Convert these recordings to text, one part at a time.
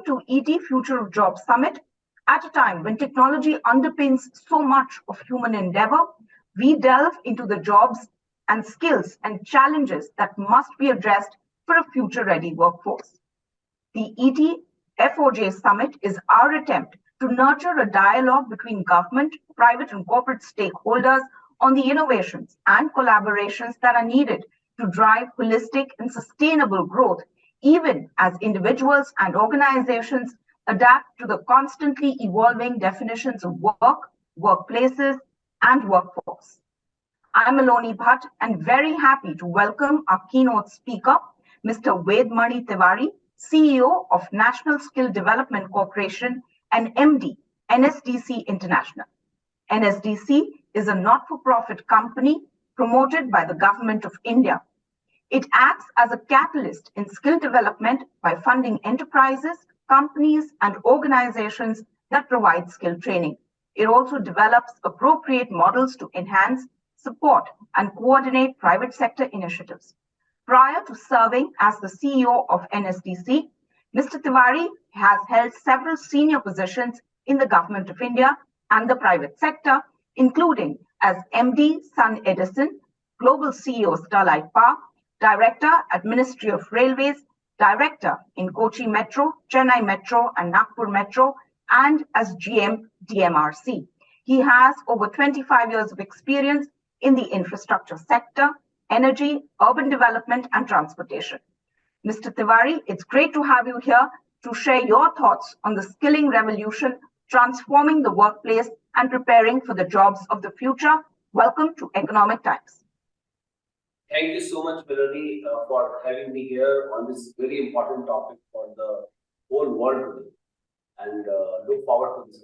Welcome to ET Future of Jobs Summit. At a time when technology underpins so much of human endeavor, we delve into the jobs and skills and challenges that must be addressed for a future-ready workforce. The ET FOJ Summit is our attempt to nurture a dialogue between government, private and corporate stakeholders on the innovations and collaborations that are needed to drive holistic and sustainable growth, even as individuals and organizations adapt to the constantly evolving definitions of work, workplaces, and workforce. I'm Aloni Bhatt and very happy to welcome our keynote speaker, Mr. Ved Mani Tiwari, CEO of National Skill Development Corporation and MD, NSDC International. NSDC is a not-for-profit company promoted by the Government of India. It acts as a catalyst in skill development by funding enterprises, companies, and organizations that provide skill training. It also develops appropriate models to enhance, support, and coordinate private sector initiatives. Prior to serving as the CEO of NSDC, Mr. Tiwari has held several senior positions in the Government of India and the private sector, including as MD Sun Edison, Global CEO Sterlite Power, Director at Ministry of Railways, Director in Kochi Metro, Chennai Metro, and Nagpur Metro, and as GM DMRC. He has over 25 years of experience in the infrastructure sector, energy, urban development, and transportation. Mr. Tiwari, it's great to have you here to share your thoughts on the skilling revolution, transforming the workplace, and preparing for the jobs of the future. Welcome to Economic Times. Thank you so much, Melanie, for having me here on this very important topic for the whole world today, and look forward to this.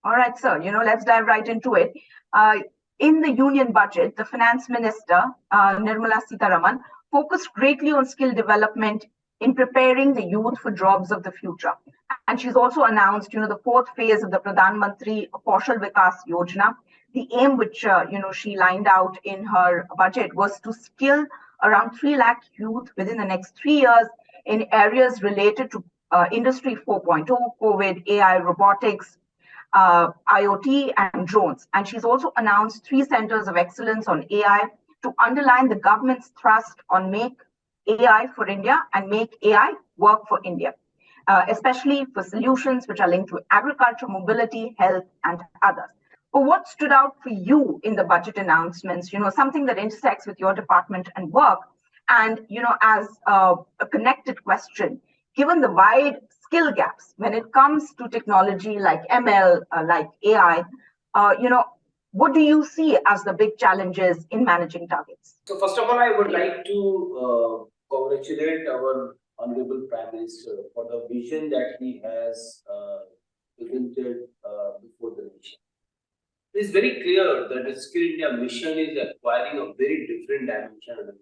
All right, sir, let's dive right into it. In the union budget, the finance minister, Nirmal Singh, focused greatly on skill development in preparing the youth for jobs of the future. And she's also announced, the fourth phase of the Pradhan Mantri Kaushal Vikas Yojana. The aim which, she lined out in her budget was to skill around 3 lakh youth within the next 3 years in areas related to Industry 4.0, COVID, AI, robotics, IoT, and drones. And she's also announced 3 centers of excellence on AI to underline the government's thrust on Make AI for India and Make AI Work for India, especially for solutions which are linked to agriculture, mobility, health, and others. But what stood out for you in the budget announcements, something that intersects with your department and work? And, as a connected question, given the wide skill gaps when it comes to technology like ML, like AI, what do you see as the big challenges in managing targets? So first of all, I would like to congratulate our Honorable Prime Minister for the vision that he has presented before the nation. It is very clear that the Skill India mission is acquiring a very different dimension.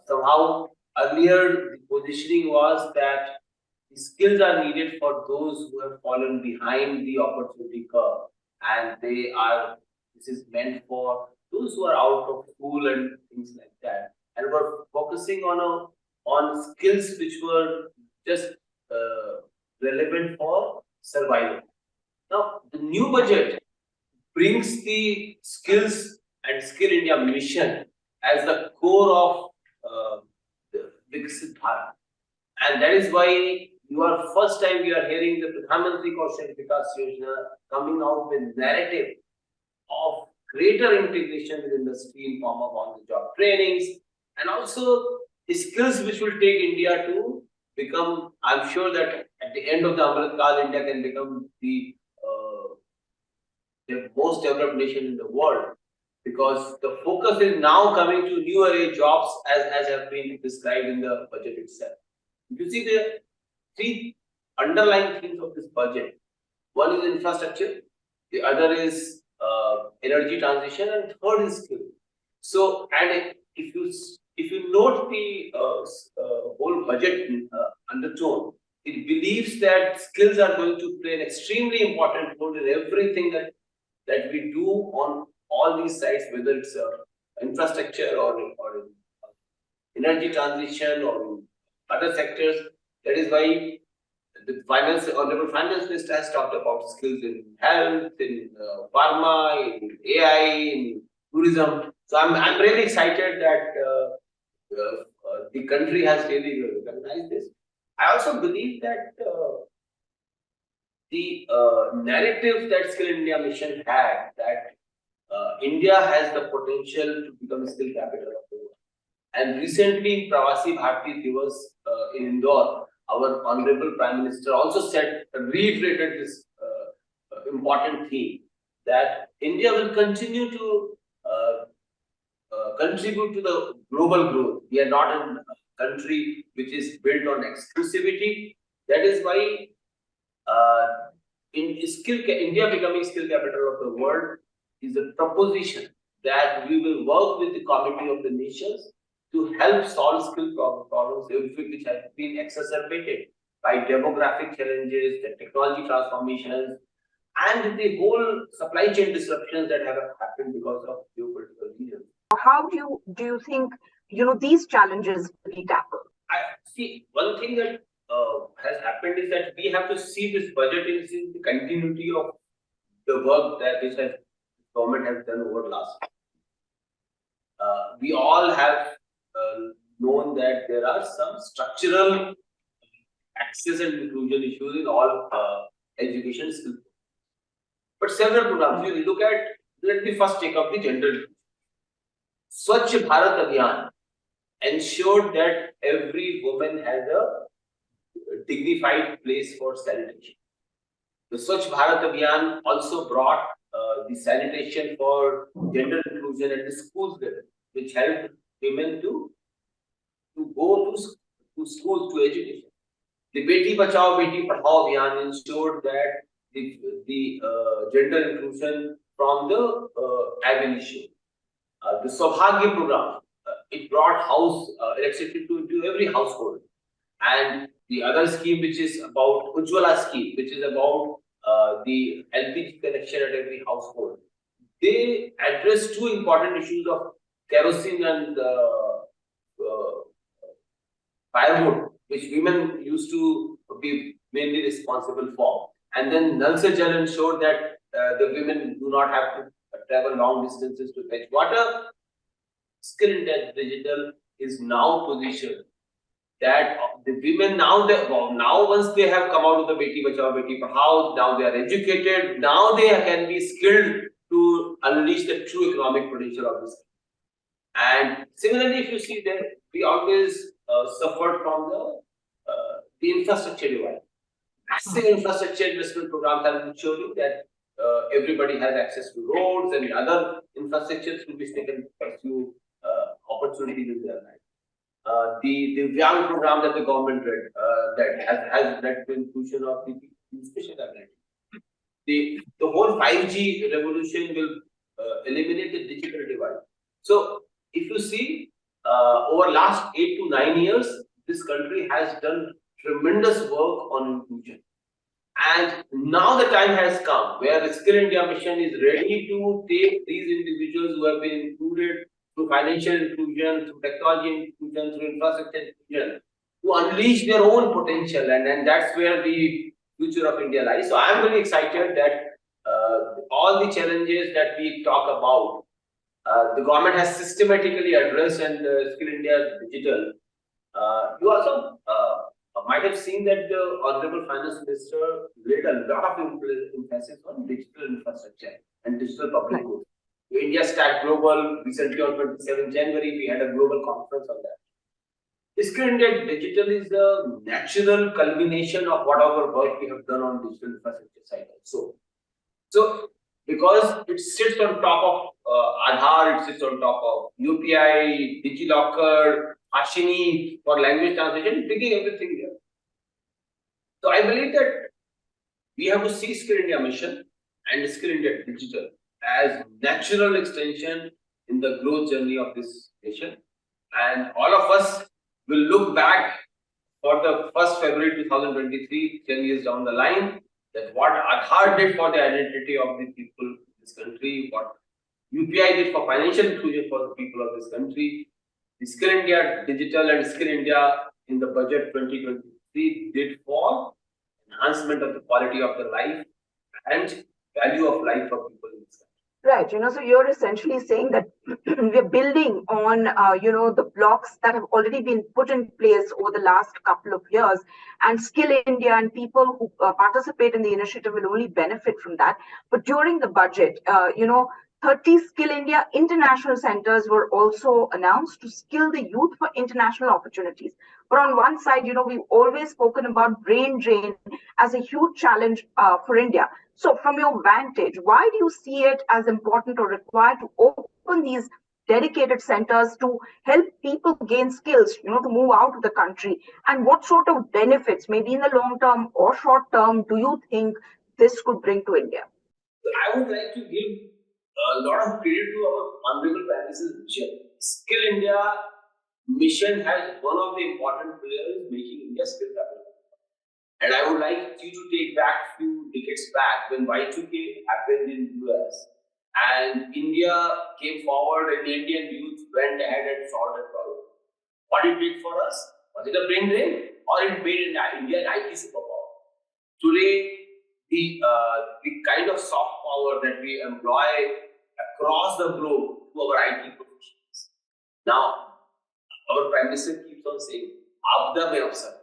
Somehow, earlier the positioning was that the skills are needed for those who have fallen behind the opportunity curve, and this is meant for those who are out of school and things like that. And we're focusing on skills which were just relevant for survival. Now, the new budget brings the skills and Skill India mission as the core of the Viksit Bharat. And that is why first time we are hearing the Pradhan Mantri Kaushal Vikas Yojana coming out with narrative of greater integration with industry in form of on-the-job trainings, and also the skills which will take India to become, I'm sure that at the end of the Amrit Kal, India can become the most developed nation in the world, because the focus is now coming to new area jobs as have been described in the budget itself. You see the 3 underlying themes of this budget. One is infrastructure, the other is energy transition, and third is skill. So, and if you note the whole budget undertone, it believes that skills are going to play an extremely important role in everything that we do on all these sides, whether it's infrastructure or energy transition or other sectors. That is why the Honorable Finance Minister has talked about skills in health, in pharma, in AI, in tourism. So I'm really excited that the country has really recognized this. I also believe that the narrative that Skill India Mission had, that India has the potential to become a skill capital of the world. And recently in Pravasi Bharati Divas in Indore, our Honorable Prime Minister also reiterated this important theme, that India will continue to contribute to the global growth. We are not a country which is built on exclusivity. That is why India becoming skill capital of the world is a proposition that we will work with the Committee of the Nations to help solve skill problems which have been exacerbated by demographic challenges, the technology transformations, and the whole supply chain disruptions that have happened because of geopolitical reasons. How do you think these challenges will be tackled? I see one thing that has happened is that we have to see this budget in the continuity of the work that the government has done over the last. We all have known that there are some structural access and inclusion issues in all education skills. But several programs, you look at, let me first take up the gender. Swachh Bharat Abhiyan ensured that every woman has a dignified place for sanitation. The Swachh Bharat Abhiyan also brought the sanitation for gender inclusion at the schools level, which helped women to go to schools, to education. The Beti Bachao Beti Padhao Abhiyan ensured that the gender inclusion from the ab initio. The Saubhagya program, it brought electricity to every household. And the other scheme, which is about Ujjwala scheme, which is about the LPG connection at every household, they address two important issues of kerosene and firewood, which women used to be mainly responsible for. And then Nal Se Jal ensured that the women do not have to travel long distances to fetch water. Skill India Digital is now positioned that the women now once they have come out of the Beti Bachao Beti Padhao, now they are educated, now they can be skilled to unleash the true economic potential of this. And similarly, if you see that we always suffered from the infrastructure divide. Massive infrastructure investment programs have ensuring that everybody has access to roads and other infrastructures through which they can pursue opportunities in their life. The Vyang program that the government that has led to inclusion of the special ability. The whole 5G revolution will eliminate the digital divide. So if you see over last 8 to 9 years, this country has done tremendous work on inclusion. And now the time has come where the Skill India Mission is ready to take these individuals who have been included through financial inclusion, through technology inclusion, through infrastructure inclusion, to unleash their own potential. And that's where the future of India lies. So I'm really excited that all the challenges that we talk about, the government has systematically addressed, and Skill India Digital. You also might have seen that the Honorable Finance Minister laid a lot of emphasis on digital infrastructure and digital public good. India Stack Global, recently on 27 January, we had a global conference on that. Skill India Digital is a natural culmination of whatever work we have done on digital infrastructure side also. So, because it sits on top of Aadhaar, it sits on top of UPI, DigiLocker, Ashini for language translation, bringing everything here. So I believe that we have to see Skill India Mission and Skill India Digital as natural extension in the growth journey of this nation. And all of us will look back for the 1st February 2023, 10 years down the line, that what Aadhaar did for the identity of the people in this country, what UPI did for financial inclusion for the people of this country, the Skill India Digital and Skill India in the budget 2024 they did for enhancement of the quality of the life and value of life for people in this country. Right, so you're essentially saying that we're building on, the blocks that have already been put in place over the last couple of years, and Skill India and people who participate in the initiative will only benefit from that. But during the budget, 30 Skill India international centers were also announced to skill the youth for international opportunities. But on one side, we've always spoken about brain drain as a huge challenge for India. So, from your vantage, why do you see it as important or required to open these dedicated centers to help people gain skills, to move out of the country? And what sort of benefits, maybe in the long term or short term, do you think this could bring to India? I would like to give a lot of credit to our Honorable Prime Minister's vision. Skill India mission has one of the important pillars making India skill capital. And I would like you to take back few decades back when Y2K happened in US and India came forward and the Indian youth went ahead and solved the problem. What it did for us? Was it a brain drain or it made India an IT superpower? Today, the kind of soft power that we employ across the globe to our IT professionals. Now, our Prime Minister keeps on saying, "Aapda mein avsar."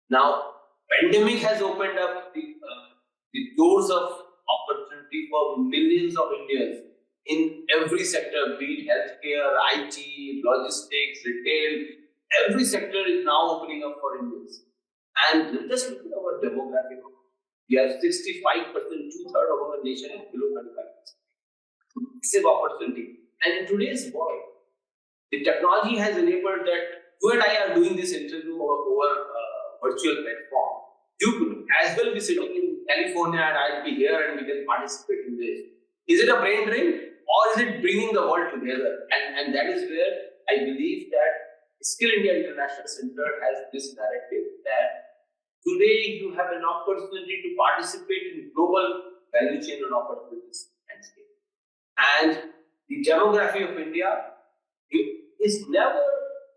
Now, pandemic has opened up the doors of opportunity for millions of Indians in every sector, be it healthcare, IT, logistics, retail. Every sector is now opening up for Indians. And let us look at our demographic. We have 65%, two-thirds of our nation is below 35%. Massive opportunity. And in today's world, the technology has enabled that you and I are doing this interview over virtual platform. You could as well be sitting in California and I'll be here and we can participate in this. Is it a brain drain or is it bringing the world together? And that is where I believe that Skill India International Center has this narrative that today you have an opportunity to participate in global value chain and opportunities and scale. And the demography of India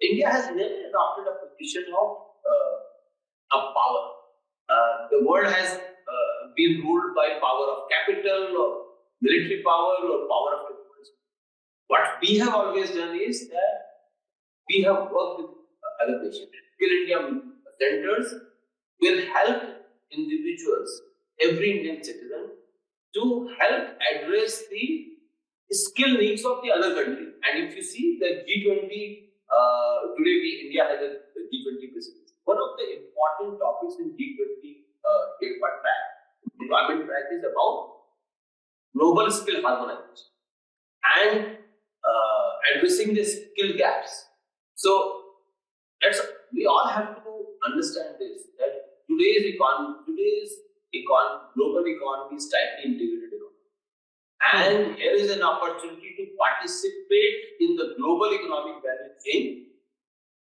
India has never adopted a position of power. The world has been ruled by power of capital or military power or power of technology. What we have always done is that we have worked with other nations. Skill India centers will help individuals, every Indian citizen, to help address the skill needs of the other country. And if you see the G20, today India has a G20 presidency. One of the important topics in G20 employment track is about global skill harmonization and addressing the skill gaps. So we all have to understand this, that today's global economy is tightly integrated economy. And here is an opportunity to participate in the global economic value chain.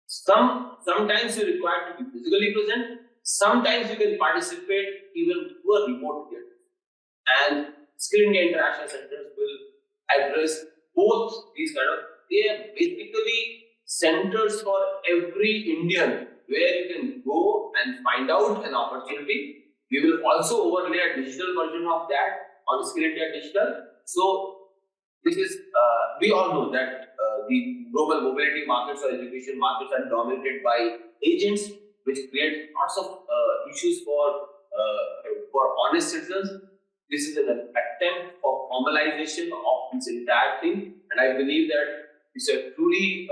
Sometimes you're required to be physically present. Sometimes you can participate even through a remote field. And Skill India International Centers will address both these they are basically centers for every Indian where you can go and find out an opportunity. We will also overlay a digital version of that on Skill India Digital. So this is, we all know that the global mobility markets or education markets are dominated by agents, which create lots of issues for honest citizens. This is an attempt for formalization of this entire thing, and I believe that it's a truly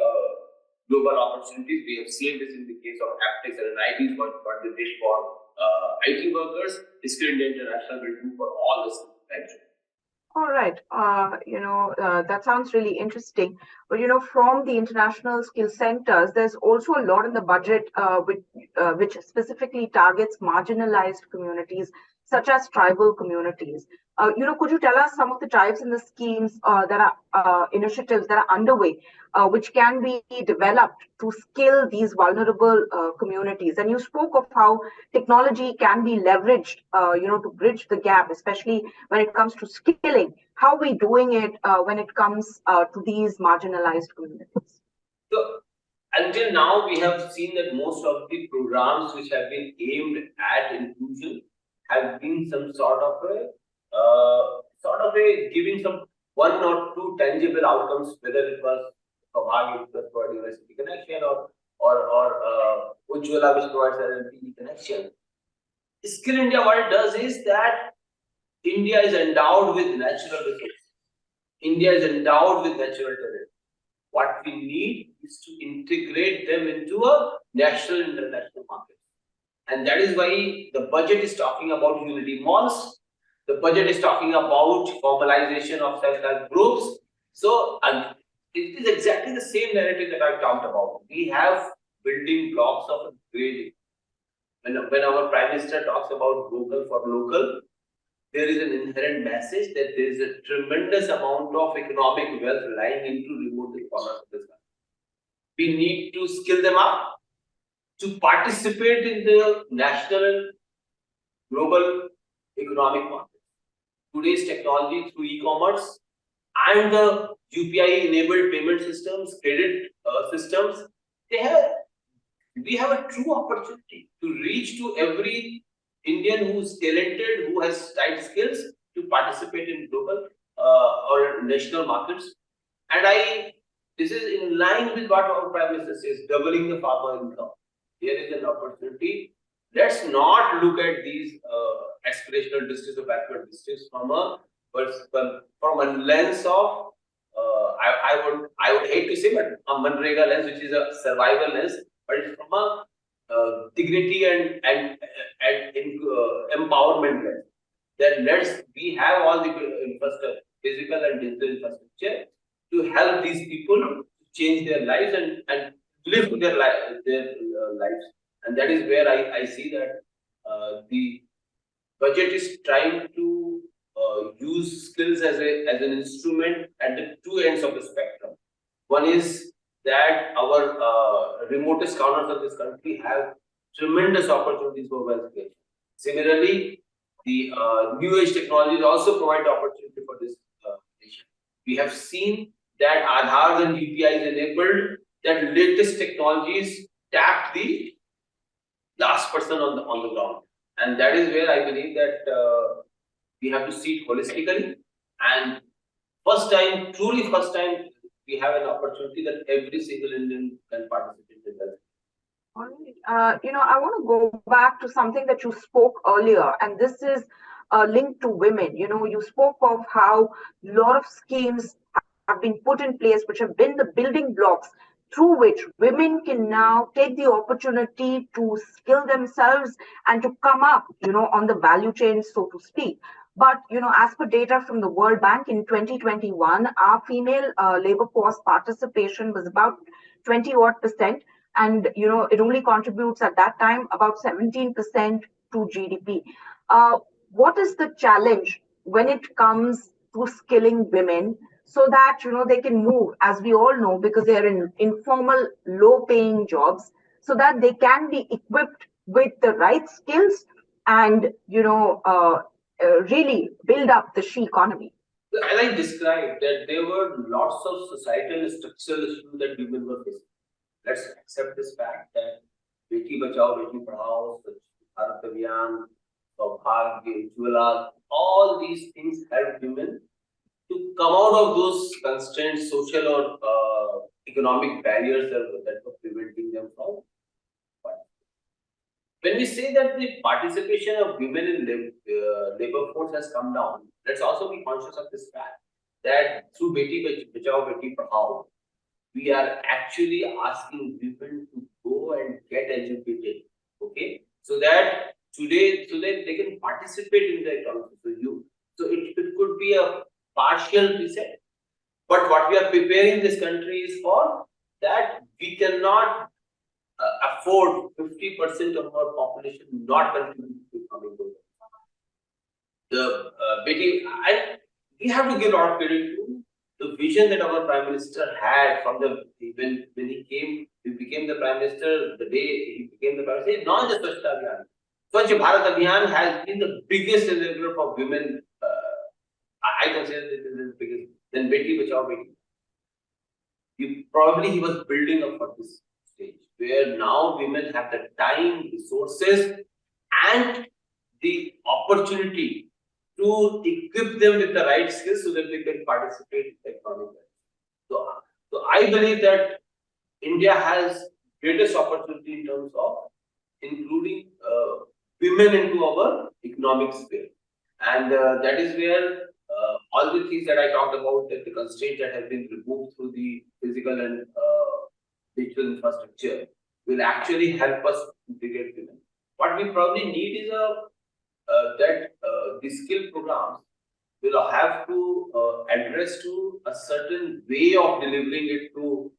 global opportunity. We have seen this in the case of apprentice and ITs, what they did for IT workers. Skill India International will do for all this country. All right. That sounds really interesting. But, from the international skill centers, there's also a lot in the budget which specifically targets marginalized communities, such as tribal communities. Could you tell us some of the types and the schemes that are initiatives that are underway, which can be developed to skill these vulnerable communities? And you spoke of how technology can be leveraged, to bridge the gap, especially when it comes to skilling. How are we doing it when it comes to these marginalized communities? So, until now, we have seen that most of the programs which have been aimed at inclusion have been some sort of a giving some one or two tangible outcomes, whether it was Saubhagya, which was for university connection, or Ujjwala, which provides an LPG connection. Skill India, what it does is that India is endowed with natural resources. India is endowed with natural talent. What we need is to integrate them into a national international market. And that is why the budget is talking about unity malls. The budget is talking about formalization of self-help groups. So, and it is exactly the same narrative that I talked about. We have building blocks of a great. When our Prime Minister talks about local for local, there is an inherent message that there is a tremendous amount of economic wealth lying into remote corners of this country. We need to skill them up to participate in the national and global economic market. Today's technology through e-commerce and the UPI-enabled payment systems, credit systems, we have a true opportunity to reach to every Indian who is talented, who has right skills to participate in global or national markets. And this is in line with what our Prime Minister says, doubling the farmer income. There is an opportunity. Let's not look at these aspirational districts or backward districts from a lens of I would hate to say, but a Manrega lens, which is a survival lens, but it's from a dignity and empowerment lens. That we have all the infrastructure, physical and digital infrastructure to help these people change their lives and live their lives. And that is where I see that the budget is trying to use skills as an instrument at the two ends of the spectrum. One is that our remotest corners of this country have tremendous opportunities for wealth creation. Similarly, the new age technologies also provide opportunity for this nation. We have seen that Aadhaar and UPI is enabled, that latest technologies tap the last person on the ground. And that is where I believe that we have to see it holistically. And truly first time, we have an opportunity that every single Indian can participate in that. All right. I want to go back to something that you spoke earlier, and this is linked to women. You spoke of how a lot of schemes have been put in place, which have been the building blocks through which women can now take the opportunity to skill themselves and to come up, on the value chain, so to speak. But, as per data from the World Bank in 2021, our female labor force participation was about 20 odd percent. And, it only contributes at that time about 17% to GDP. What is the challenge when it comes to skilling women so that, they can move, as we all know, because they're in informal, low paying jobs, so that they can be equipped with the right skills and, really build up the she economy? As I described, that there were lots of societal and structural issues that women were facing. Let's accept this fact that Beti Bachao, Beti Padhao, Bharat Abhiyan, Saubhagya, Ujjwala, all these things help women to come out of those constraints, social or economic barriers that were preventing them from. When we say that the participation of women in labor force has come down, let's also be conscious of this fact that through Beti Bachao, Beti Padhao, we are actually asking women to go and get educated, okay? So that they can participate in the economy. So it could be a partial reset. But what we are preparing this country is for that we cannot afford 50% of our population not contributing to economic growth. We have to give a lot of credit to the vision that our Prime Minister had from when he became the Prime Minister, the day he became the Prime Minister, not just Swachh Abhiyan. Swachh Bharat Abhiyan has been the biggest enabler for women. I consider it the biggest. Then Beti Bachao, Beti. He was building up for this. stage, where now women have the time, resources, and the opportunity to equip them with the right skills so that they can participate in the economic life. So I believe that India has greatest opportunity in terms of including women into our economic sphere. And that is where all the things that I talked about, that the constraints that have been removed through the physical and digital infrastructure will actually help us integrate women. What we probably need is the skill programs will have to address to a certain way of delivering it to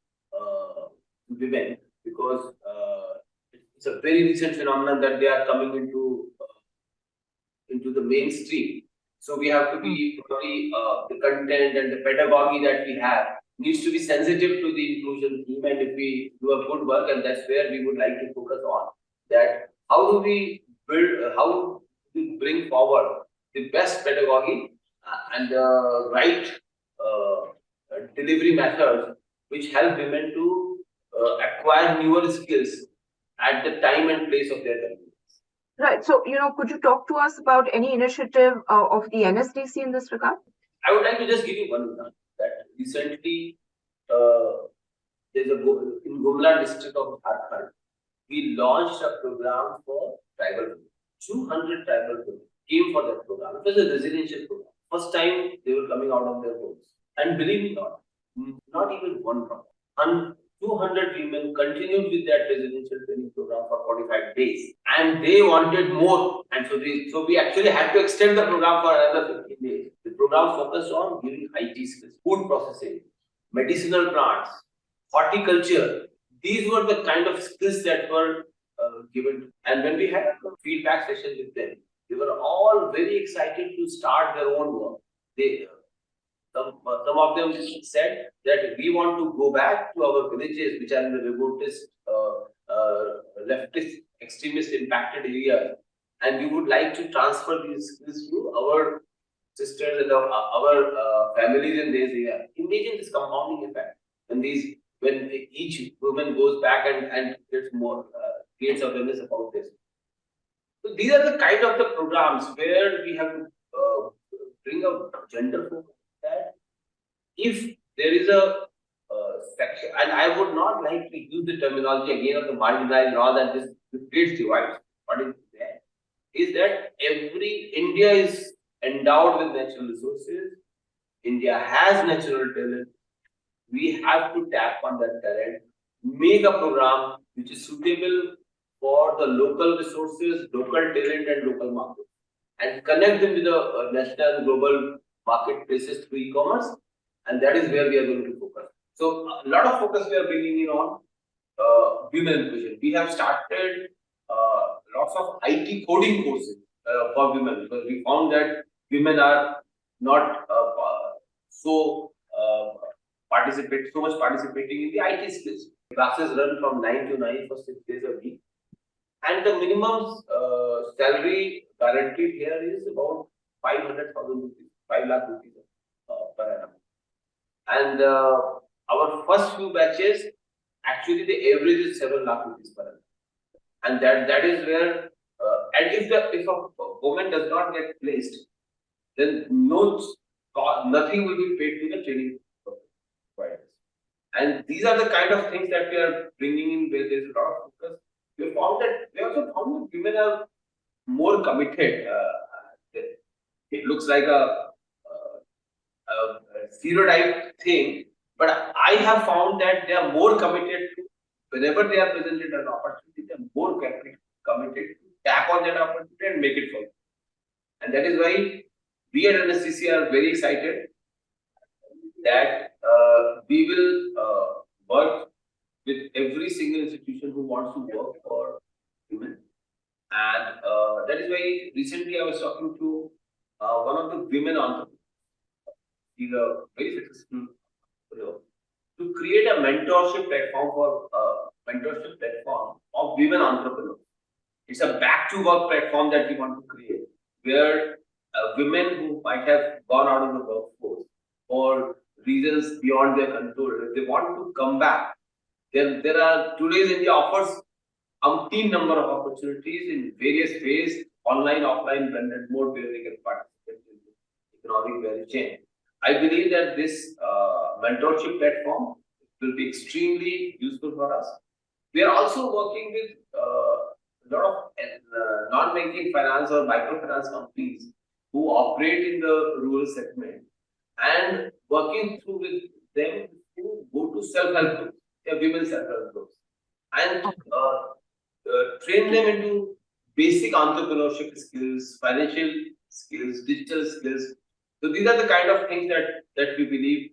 women, because it's a very recent phenomenon that they are coming into the mainstream. So we have to be probably the content and the pedagogy that we have needs to be sensitive to the inclusion theme, and if we do a good work, and that's where we would like to focus on, that how do we build, how do we bring forward the best pedagogy and the right delivery methods which help women to acquire newer skills at the time and place of their career. Right. So, could you talk to us about any initiative of the NSDC in this regard? I would like to just give you one example. That recently, in Gumla district of Jharkhand, we launched a program for tribal women. 200 tribal women came for that program. It was a residential program. First time they were coming out of their homes. And believe me not even one problem. 200 women continued with that residential training program for 45 days, and they wanted more, and so we actually had to extend the program for another 15 days. The program focused on giving IT skills, food processing, medicinal plants, horticulture. These were the kind of skills that were given, and when we had a feedback session with them, they were all very excited to start their own work. Some of them said that we want to go back to our villages, which are in the remotest, leftist, extremist impacted areas, and we would like to transfer these skills to our sisters and our families in these areas. Imagine this compounding effect. When each woman goes back and gets more, creates awareness about this. So these are the kind of the programs where we have to bring a gender focus. That if there is a section, and I would not like to use the terminology again of the marginalized and all that, this creates divides. What is there is that India is endowed with natural resources. India has natural talent. We have to tap on that talent, make a program which is suitable for the local resources, local talent, and local market, and connect them with the national and global marketplaces through e-commerce, and that is where we are going to focus. So a lot of focus we are bringing in on women inclusion. We have started lots of IT coding courses for women, because we found that women are not so much participating in the IT skills. Classes run from 9 to 9 for 6 days a week, and the minimum salary guaranteed here is about 500,000 rupees, 5 lakh rupees per annum. And our first few batches, actually the average is 7 lakh rupees per annum. And that is where, and if a woman does not get placed, then nothing will be paid to the training providers. And these are the kind of things that we are bringing in, where there is a lot of focus. We also found that women are more committed. It looks like a stereotype thing, but I have found that they are more committed to, whenever they are presented an opportunity, they are more committed to tap on that opportunity and make it for them. And that is why we at NSDC are very excited that we will work with every single institution who wants to work for women. And that is why recently I was talking to one of the women entrepreneurs. He's a very successful entrepreneur, to create a mentorship platform of women entrepreneurs. It's a back to work platform that we want to create, where women who might have gone out of the workforce for reasons beyond their control, if they want to come back, There are today's India offers umpteen number of opportunities in various ways, online, offline, blended mode, where they can participate in the economic value chain. I believe that this mentorship platform will be extremely useful for us. We are also working with a lot of non-banking finance or microfinance companies who operate in the rural segment and working through with them to go to self-help groups, women self-help groups, and train them into basic entrepreneurship skills, financial skills, digital skills. So these are the kind of things that we believe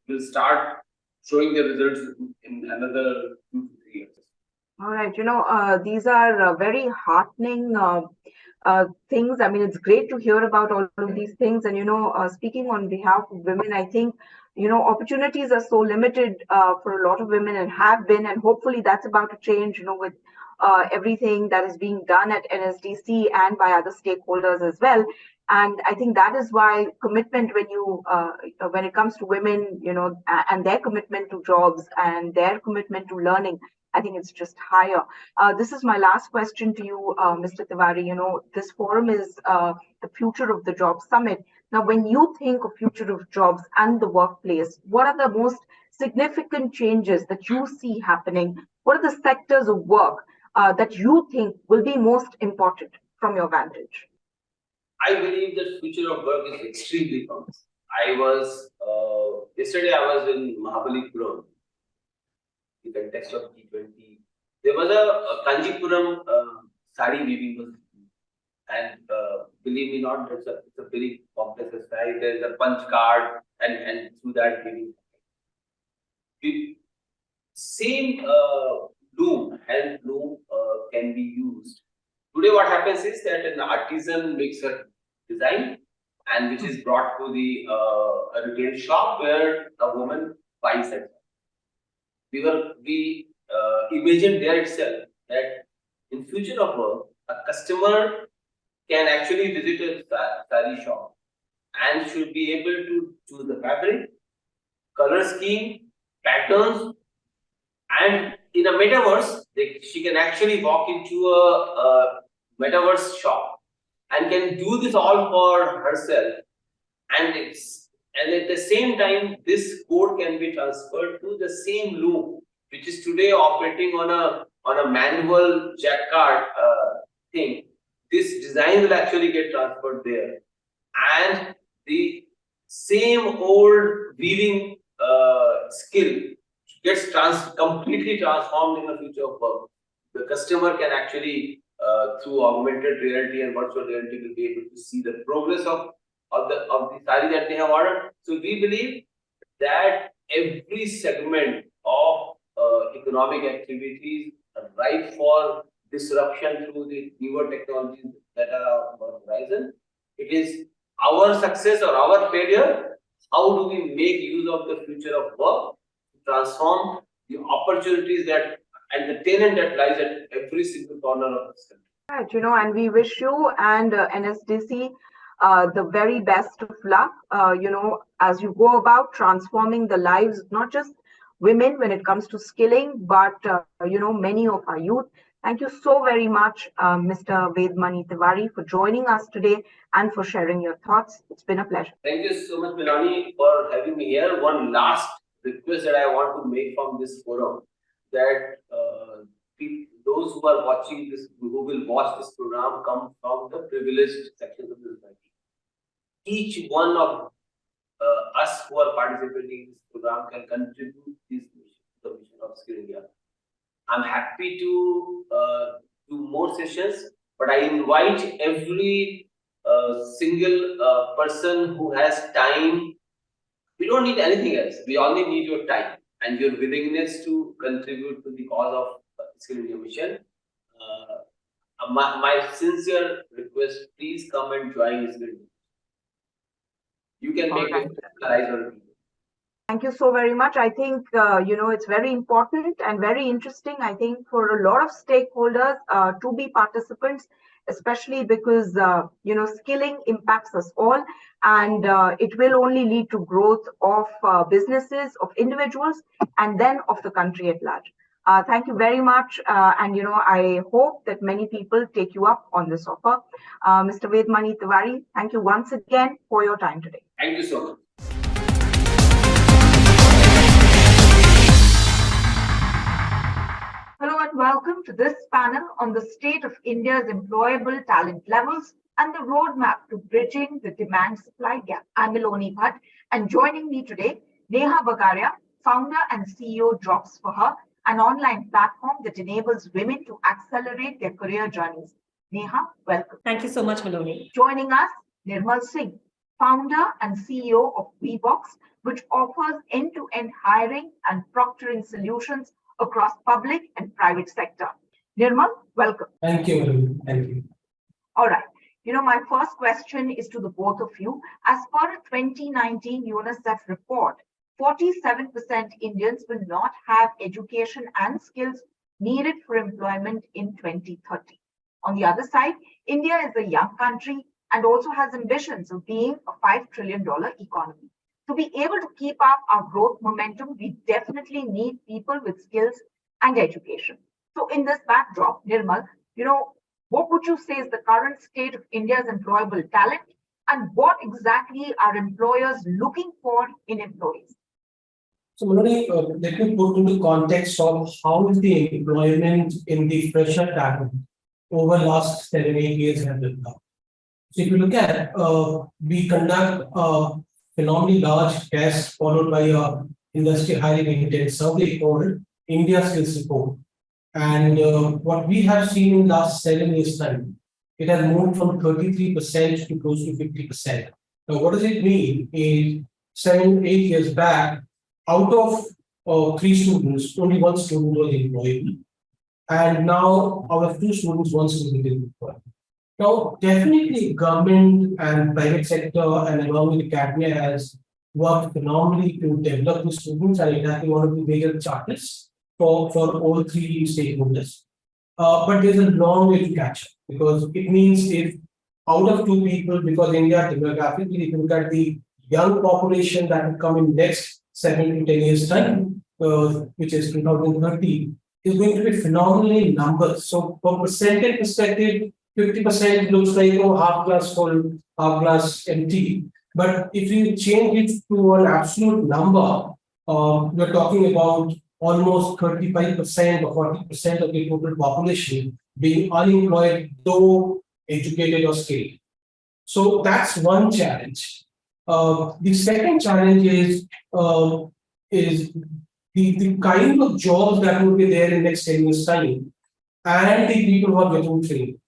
will start showing the results in another 2 to 3 years. All right, these are very heartening things. I mean, it's great to hear about all of these things. And, speaking on behalf of women, I think, opportunities are so limited for a lot of women and have been, and hopefully that's about to change, with everything that is being done at NSDC and by other stakeholders as well. And I think that is why commitment when it comes to women, and their commitment to jobs and their commitment to learning, I think it's just higher. This is my last question to you, Mr. Tiwari. This forum is the Future of the Job Summit. Now, when you think of future of jobs and the workplace, what are the most significant changes that you see happening? What are the sectors of work that you think will be most important from your vantage? I believe the future of work is extremely promising. Yesterday I was in Mahabalipuram, the context of G20. There was a Kanjipuram sari weaving was, and believe me not, it's a very complex exercise. There's a punch card, and through that weaving. The same loom, hand loom, can be used. Today, what happens is that an artisan makes a design, and which is brought to the a retail shop where a woman buys it. We imagined there itself that in future of work, a customer can actually visit a sari shop and should be able to choose the fabric, color scheme, patterns, and in a metaverse, she can actually walk into a metaverse shop and can do this all for herself. And at the same time, this code can be transferred to the same loom, which is today operating on a manual jacquard thing. This design will actually get transferred there, and the same old weaving skill gets completely transformed in the future of work. The customer can actually, through augmented reality and virtual reality, will be able to see the progress of the sari that they have ordered. So we believe that every segment of economic activities are ripe for disruption through the newer technologies that are on the horizon. It is our success or our failure. How do we make use of the future of work to transform the opportunities that and the talent that lies at every single corner of this country? Right, and we wish you and NSDC the very best of luck, as you go about transforming the lives, not just women when it comes to skilling, but, many of our youth. Thank you so very much, Mr. Ved Mani Tiwari, for joining us today and for sharing your thoughts. It's been a pleasure. Thank you so much, Milani, for having me here. One last request that I want to make from this forum, that those who are watching this, who will watch this program, come from the privileged sections of the society. Each one of us who are participating in this program can contribute this mission, the mission of Skill India. I'm happy to do more sessions, but I invite every single person who has time. We don't need anything else. We only need your time and your willingness to contribute to the cause of Skill India mission. My sincere request, please come and join Skill India. You can make it realize. Thank you so very much. I think, it's very important and very interesting, I think, for a lot of stakeholders to be participants especially because, skilling impacts us all, and it will only lead to growth of businesses, of individuals, and then of the country at large. Thank you very much. And, I hope that many people take you up on this offer. Mr. Ved Mani Tiwari, thank you once again for your time today. Thank you so much. Hello and welcome to this panel on the state of India's employable talent levels and the roadmap to bridging the demand-supply gap. I'm Miloni Bhatt, and joining me today, Neha Bagaria, founder and CEO JobsForHer, an online platform that enables women to accelerate their career journeys. Neha, welcome. Thank you so much, Miloni. Joining us, Nirmal Singh, founder and CEO of Wheebox, which offers end-to-end hiring and proctoring solutions across public and private sector. Nirmal, welcome. Thank you, Miloni. Thank you. All right. My first question is to the both of you. As per a 2019 UNICEF report, 47% Indians will not have education and skills needed for employment in 2030. On the other side, India is a young country and also has ambitions of being a $5 trillion economy. To be able to keep up our growth momentum, we definitely need people with skills and education. So in this backdrop, Nirmal, what would you say is the current state of India's employable talent, and what exactly are employers looking for in employees? So, Miloni, let me put into context of how is the employment in the fresher talent over last 7-8 years have been done. So, if you look at, we conduct a phenomenally large test followed by a industry hiring intent survey called India Skills Report. And what we have seen in the last 7 years' time, it has moved from 33% to close to 50%. Now, what does it mean? In 7-8 years back, out of 3 students, only 1 student was employed. And now, out of 2 students, 1 student is employed. Now, definitely, government and private sector and along with academia has worked phenomenally to develop the students, and it has been one of the major charters for all 3 stakeholders. But there's a long way to catch up, because it means if out of 2 people, because India demographically, if you look at the young population that will come in next 7 to 10 years time, which is 2030, is going to be phenomenally in numbers. So from percentage perspective, 50% looks like half glass full, half glass empty. But if you change it to an absolute number, we're talking about almost 35% or 40% of the total population being unemployed, though educated or skilled. So that's one challenge. The second challenge is the kind of jobs that will be there in next 10 years' time, and the people who are getting trained.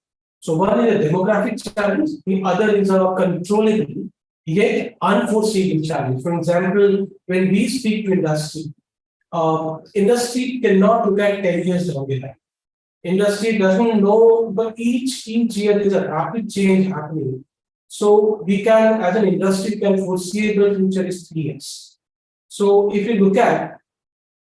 So one is a demographic challenge, the other is a controllable yet unforeseeable challenge. For example, when we speak to industry, industry cannot look at 10 years down the line. Industry doesn't know, but each year there's a rapid change happening. So we can, as an industry, can foresee the future is 3 years. So if you look at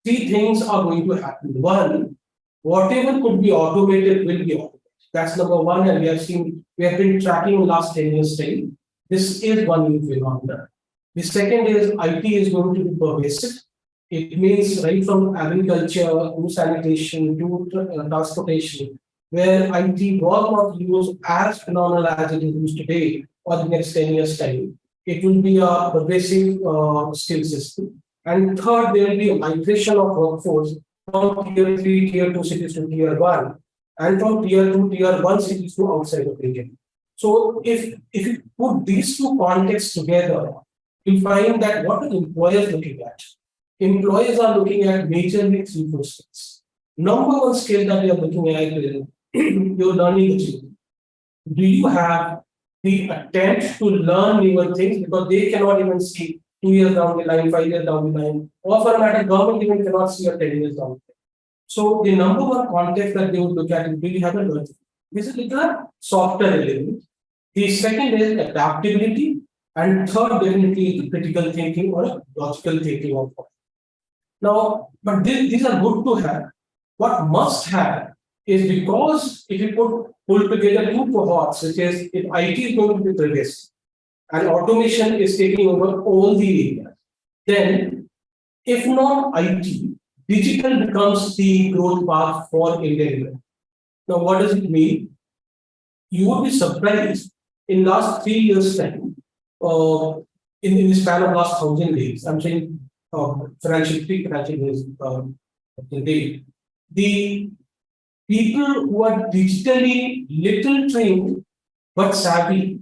3 things are going to happen. One, whatever could be automated will be automated. That's number one, and we have been tracking last 10 years time. This is one new phenomenon. The second is IT is going to be pervasive. It means right from agriculture to sanitation to transportation, where IT was not used as phenomenal as it is used today or the next 10 years time. It will be a pervasive skill system. And third, there will be a migration of workforce from tier 3, tier 2 cities to tier 1, and from tier 2, tier 1 cities to outside of region. So if you put these 2 contexts together, you find that what are employers looking at? Employers are looking at majorly 3-4 skills. Number one skill that they are looking at is your learning achievement. Do you have the attempt to learn newer things? Because they cannot even see 2 years down the line, 5 years down the line, or for a matter, government even cannot see a 10 years down the line. So the number one context that they would look at is, do you have a learning? This is the softer element. The second is adaptability, and third definitely is critical thinking or logical thinking of it. Now, but these are good to have. What must have is, because if you put pull together two cohorts, which is if IT is going to be the biggest and automation is taking over all the areas, then if not IT, digital becomes the growth path for India. Now, what does it mean? You would be surprised in last 3 years' time, in the span of last 1,000 days, I'm saying financial days, the people who are digitally little trained but savvy,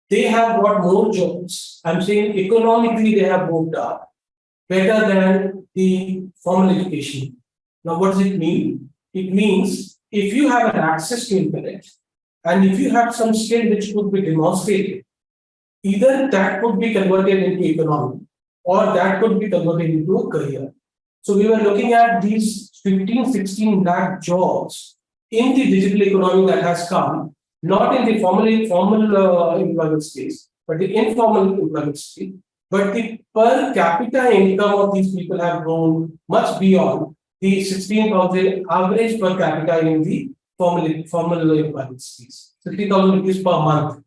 they have got more jobs. I'm saying economically they have moved up better than the formal education. Now, what does it mean? It means if you have an access to internet and if you have some skill which could be demonstrated, either that could be converted into economy or that could be converted into a career. So we were looking at these 15, 16 lakh jobs in the digital economy that has come, not in the formal employment space, but the informal employment space. But the per capita income of these people have grown much beyond the 16,000 average per capita in the formal employment space. 60,000 rupees per month,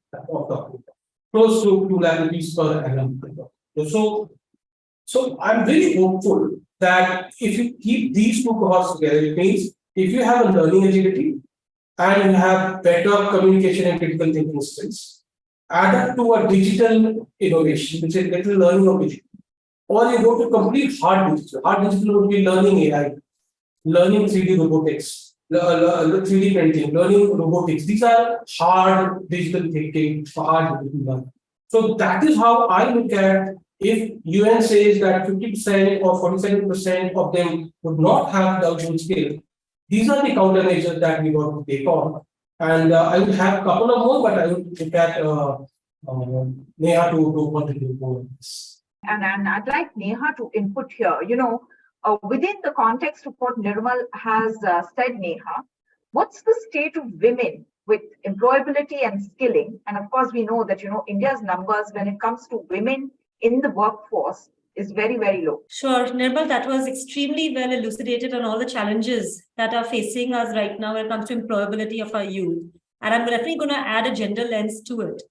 close to 2 lakh rupees per annum. So I'm very hopeful that if you keep these two cohorts together, it means if you have a learning agility and you have better communication and critical thinking skills, added to a digital innovation, which is little learning of digital, or you go to complete hard digital. Hard digital would be learning AI, learning 3D robotics, 3D printing, learning robotics. These are hard digital thinking, hard digital learning. So that is how I look at if UN says that 50% or 47% of them would not have the good skill. These are the countermeasures that we want to take on. And I would have a couple of more, but I would look at Neha to contribute more on this. And I'd like Neha to input here. Within the context of what Nirmal has said, Neha, what's the state of women with employability and skilling? And of course, we know that, India's numbers when it comes to women in the workforce is very, very low. Sure, Nirmal, that was extremely well elucidated on all the challenges that are facing us right now when it comes to employability of our youth. And I'm definitely going to add a gender lens to it.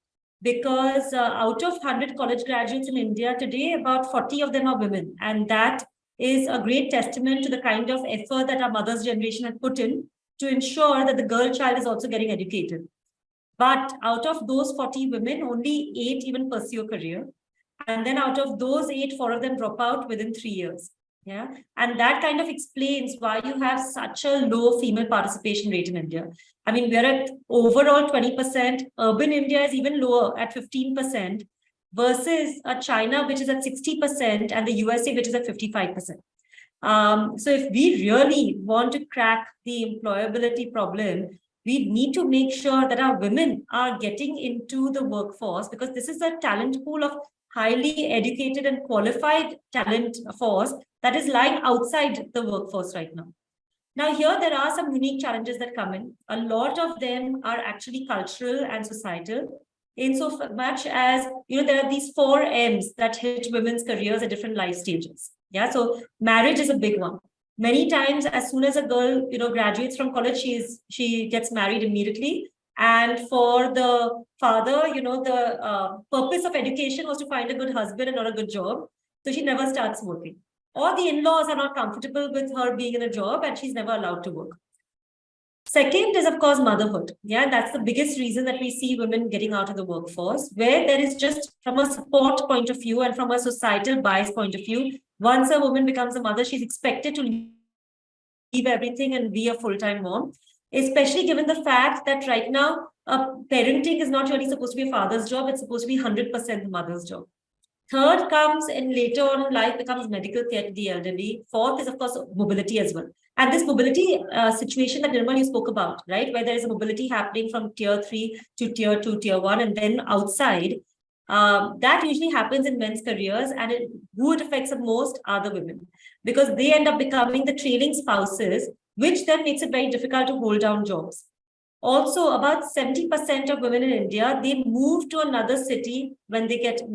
Because out of 100 college graduates in India today, about 40 of them are women. And that is a great testament to the kind of effort that our mother's generation had put in to ensure that the girl child is also getting educated. But out of those 40 women, only 8 even pursue a career. And then out of those 8, 4 of them drop out within 3 years. Yeah. And that kind of explains why you have such a low female participation rate in India. I mean, we're at overall 20%. Urban India is even lower at 15% versus China, which is at 60%, and the USA, which is at 55%. So if we really want to crack the employability problem, we need to make sure that our women are getting into the workforce, because this is a talent pool of highly educated and qualified talent force that is lying outside the workforce right now. Now, here there are some unique challenges that come in. A lot of them are actually cultural and societal, in so much as, there are these 4 M's that hit women's careers at different life stages. Yeah, so marriage is a big one. Many times, as soon as a girl, graduates from college, she gets married immediately. And for the father, the purpose of education was to find a good husband and not a good job. So she never starts working. Or the in-laws are not comfortable with her being in a job and she's never allowed to work. Second is, of course, motherhood. Yeah, that's the biggest reason that we see women getting out of the workforce, where there is just from a support point of view and from a societal bias point of view, once a woman becomes a mother, she's expected to leave everything and be a full-time mom. Especially given the fact that right now, parenting is not really supposed to be a father's job, it's supposed to be 100% the mother's job. Third comes in later on in life becomes medical care to the elderly. Fourth is, of course, mobility as well. And this mobility situation that Nirmal, you spoke about, right, where there is a mobility happening from tier 3 to tier 2, tier 1, and then outside, that usually happens in men's careers, and who it affects the most are the women, because they end up becoming the trailing spouses, which then makes it very difficult to hold down jobs. Also, about 70% of women in India, they move to another city when they get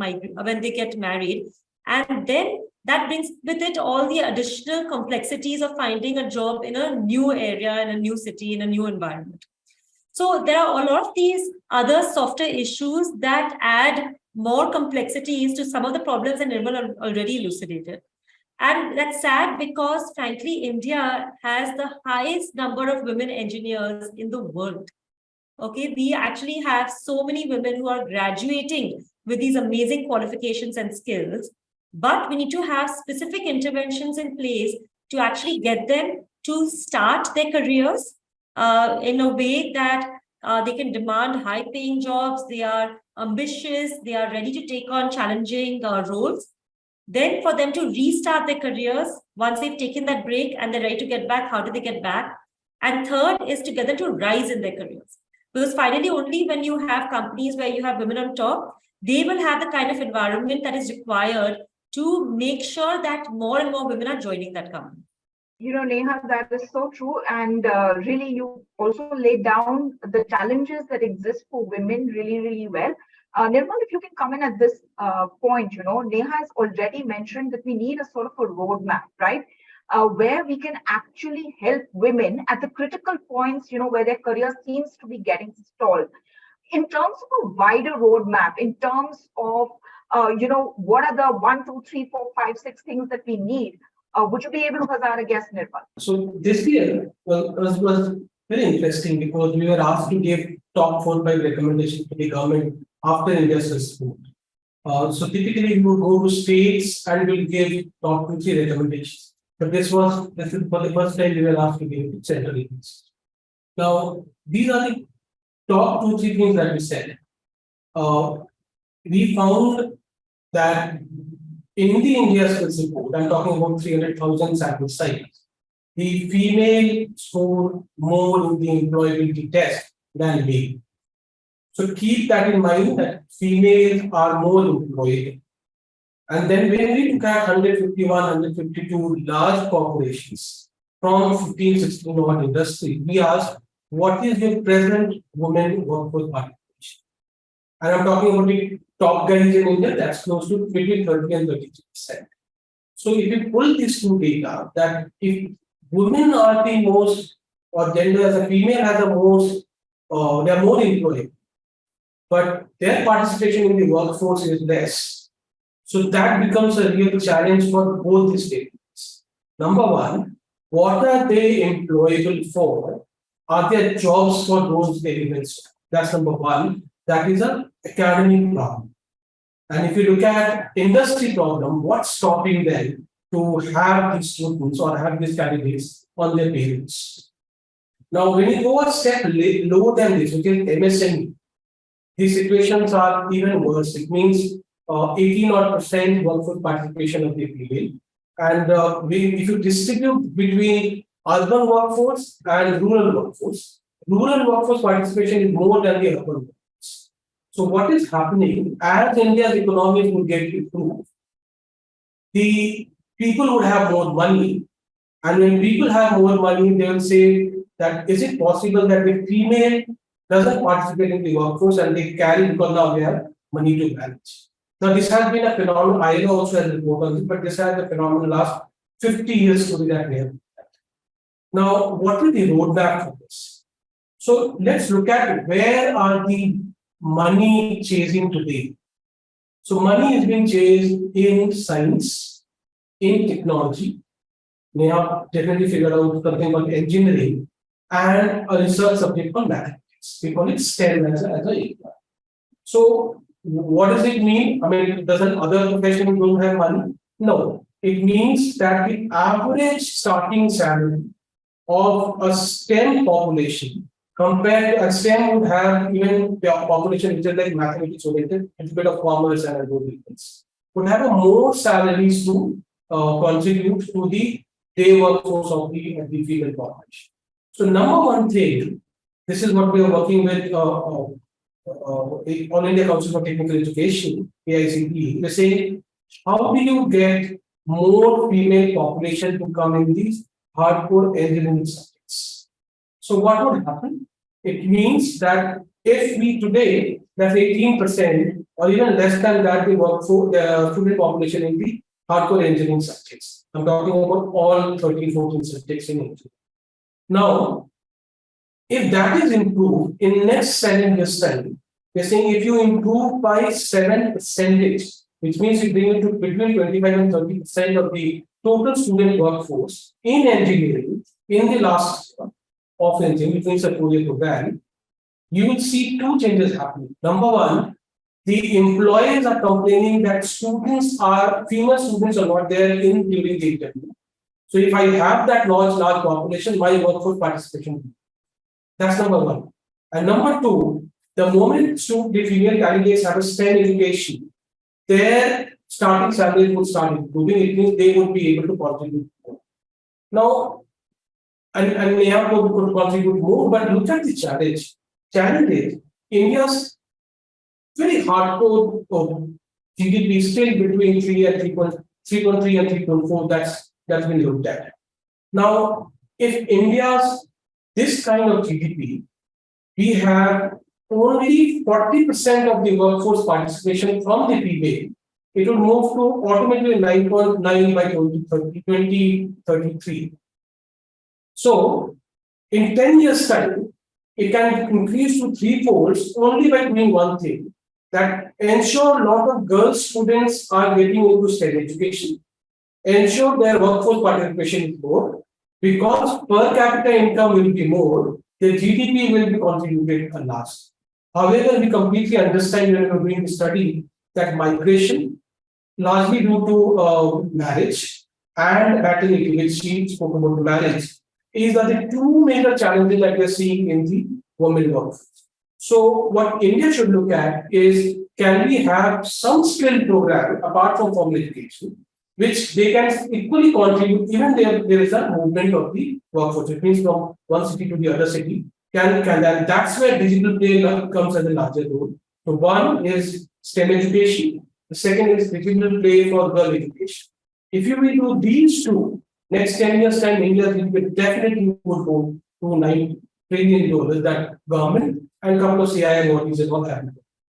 married. And then that brings with it all the additional complexities of finding a job in a new area, in a new city, in a new environment. So there are a lot of these other softer issues that add more complexities to some of the problems that Nirmal already elucidated. And that's sad because, frankly, India has the highest number of women engineers in the world. Okay, we actually have so many women who are graduating with these amazing qualifications and skills, but we need to have specific interventions in place to actually get them to start their careers in a way that they can demand high-paying jobs, they are ambitious, they are ready to take on challenging roles. Then for them to restart their careers once they've taken that break and they're ready to get back, how do they get back? And third is to get them to rise in their careers. Because finally, only when you have companies where you have women on top, they will have the kind of environment that is required to make sure that more and more women are joining that company. Neha, that is so true. And really, you also laid down the challenges that exist for women really, really well. Nirmal, if you can come in at this point, Neha has already mentioned that we need a sort of a roadmap, right? Where we can actually help women at the critical points, where their career seems to be getting stalled. In terms of a wider roadmap, in terms of, what are the 1, 2, 3, 4, 5, 6 things that we need? Would you be able to hazard a guess, Nirmal? So this year was very interesting because we were asked to give top 4 5 recommendations to the government after India's report. So typically we would go to states and we'll give top 2 3 recommendations. But this is for the first time we were asked to give central agencies. Now these are the top 2 3 things that we said. We found that in the India skills report, I'm talking about 300,000 sample size, the female scored more in the employability test than male. So keep that in mind that females are more employable. And then when we look at 151, 152 large corporations from 15, 16 odd industry, we ask, what is your present women workforce participation? And I'm talking about the top guys in India, that's close to between 30 and 33%. So if you pull these two data, that if women are the most, or gender as a female has the most, they are more employed, but their participation in the workforce is less. So that becomes a real challenge for both the statements. Number one, what are they employable for? Are there jobs for those elements? That's number one. That is an academic problem. And if you look at industry problem, what's stopping them to have these students or have these candidates on their payrolls? Now, when you go a step lower than this, which is MSME, these situations are even worse. It means 18% workforce participation of the female. And if you distribute between urban workforce and rural workforce participation is more than the urban workforce. So what is happening as India's economy will get improved, the people would have more money, and when people have more money, they will say that is it possible that the female doesn't participate in the workforce and they carry because now they have money to manage. Now this has been a phenomenon, I also has reported on this, but this has been a phenomenon last 50 years to be that way. Now, what is the roadmap for this? So let's look at where are the money chasing today. So money is being chased in science, in technology. They have definitely figured out something called engineering and a research subject called mathematics. We call it STEM as a. So what does it mean? I mean, doesn't other profession don't have money? No. It means that the average starting salary of a STEM population compared to a STEM would have even the population which is like mathematics oriented, a bit of commerce and other things, would have a more salaries to contribute to the day workforce of the female population. So number one thing, this is what we are working with All India Council for Technical Education, AICTE. We're saying, how do you get more female population to come in these hardcore engineering subjects? So what would happen? It means that if we today, that's 18% or even less than that, the workforce, the student population in the hardcore engineering subjects. I'm talking about all 13, 14 subjects in engineering. Now, If that is improved in next 7 years time, we're saying if you improve by 7%, which means you bring it to between 25 and 30% of the total student workforce in engineering in the last year of engineering, which means a 4-year program, you will see two changes happening. Number one, the employers are complaining that female students are not there in during the interview. So if I have that large population, my workforce participation. That's number one. And number two, the moment the female candidates have a STEM education, their starting salaries would start improving. It means they would be able to contribute more. Now, and Neha could contribute more, but look at the challenge. Challenge is India's very hardcore GDP still between 3.3 and 3.4. That's been looked at. Now, if India's this kind of GDP, we have only 40% of the workforce participation from the female. It will move to automatically 9.9 by 2033. So, in 10 years' time, it can increase to 3-folds only by doing one thing, that ensure a lot of girl students are getting into STEM education, ensure their workforce participation is more, because per capita income will be more, the GDP will be contributed at last. However, we completely understand when we are doing the study that migration, largely due to marriage and maternity, which she spoke about marriage, is that the two major challenges that we are seeing in the women workforce. So, what India should look at is, can we have some skill program apart from formal education, which they can equally contribute, even there is a movement of the workforce. It means from one city to the other city. That's where digital play comes as a larger role. So one is STEM education. The second is digital play for girl education. If you will do these two, next 10 years time, India will definitely would go to $9 trillion that government and couple of CII bodies and all have.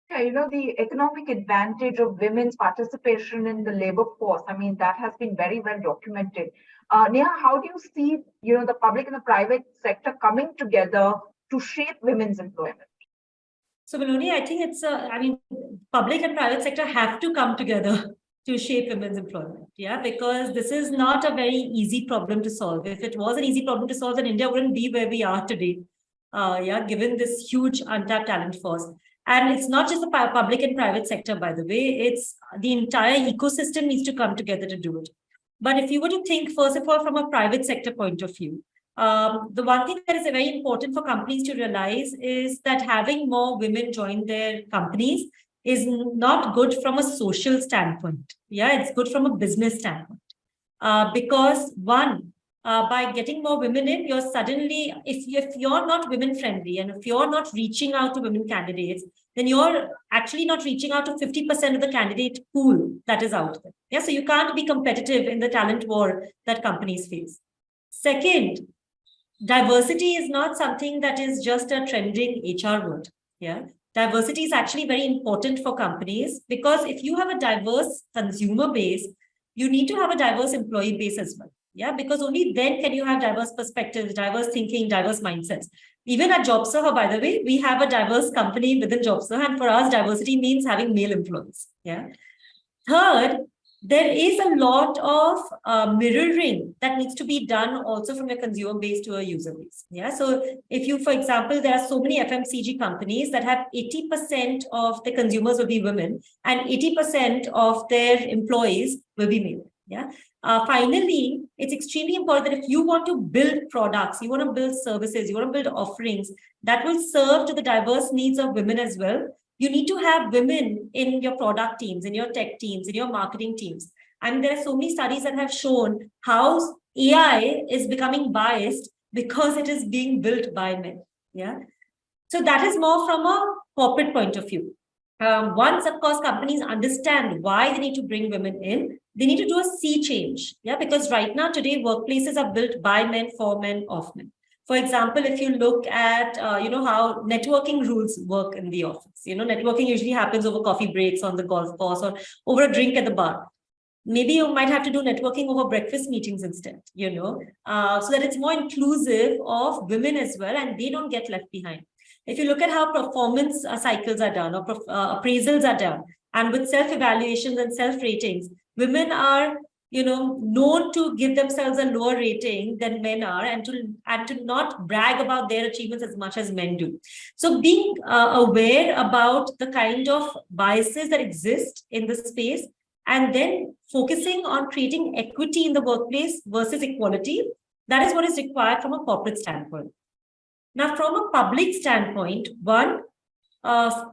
Yeah, the economic advantage of women's participation in the labor force, I mean, that has been very well documented. Neha, how do you see, the public and the private sector coming together to shape women's employment? So, Maloney, I think public and private sector have to come together to shape women's employment. Yeah, because this is not a very easy problem to solve. If it was an easy problem to solve, then India wouldn't be where we are today. Given this huge untapped talent force. And it's not just the public and private sector, by the way, it's the entire ecosystem needs to come together to do it. But if you were to think, first of all, from a private sector point of view, the one thing that is very important for companies to realize is that having more women join their companies is not good from a social standpoint. Yeah, it's good from a business standpoint. Because one, by getting more women in, you're suddenly, if you're not women friendly and if you're not reaching out to women candidates, then you're actually not reaching out to 50% of the candidate pool that is out there. Yeah, so you can't be competitive in the talent war that companies face. Second, diversity is not something that is just a trending HR word. Yeah, diversity is actually very important for companies, because if you have a diverse consumer base, you need to have a diverse employee base as well. Yeah, because only then can you have diverse perspectives, diverse thinking, diverse mindsets. Even at JobsForHer, by the way, we have a diverse company within JobsForHer, and for us, diversity means having male employees. Yeah. Third, there is a lot of mirroring that needs to be done also from a consumer base to a user base. Yeah. So if you, for example, there are so many FMCG companies that have 80% of the consumers will be women and 80% of their employees will be male. Yeah. Finally, it's extremely important that if you want to build products, you want to build services, you want to build offerings that will serve to the diverse needs of women as well, you need to have women in your product teams, in your tech teams, in your marketing teams. And there are so many studies that have shown how AI is becoming biased because it is being built by men. Yeah. So that is more from a corporate point of view. Once, of course, companies understand why they need to bring women in, they need to do a sea change. Yeah, because right now, today, workplaces are built by men, for men, of men. For example, if you look at, how networking rules work in the office, networking usually happens over coffee breaks on the golf course or over a drink at the bar. maybe you might have to do networking over breakfast meetings instead, so that it's more inclusive of women as well, and they don't get left behind. If you look at how performance cycles are done, or appraisals are done, and with self-evaluations and self-ratings, women are known to give themselves a lower rating than men are, and to not brag about their achievements as much as men do. So being aware about the kind of biases that exist in the space, and then focusing on creating equity in the workplace versus equality, that is what is required from a corporate standpoint. Now, from a public standpoint,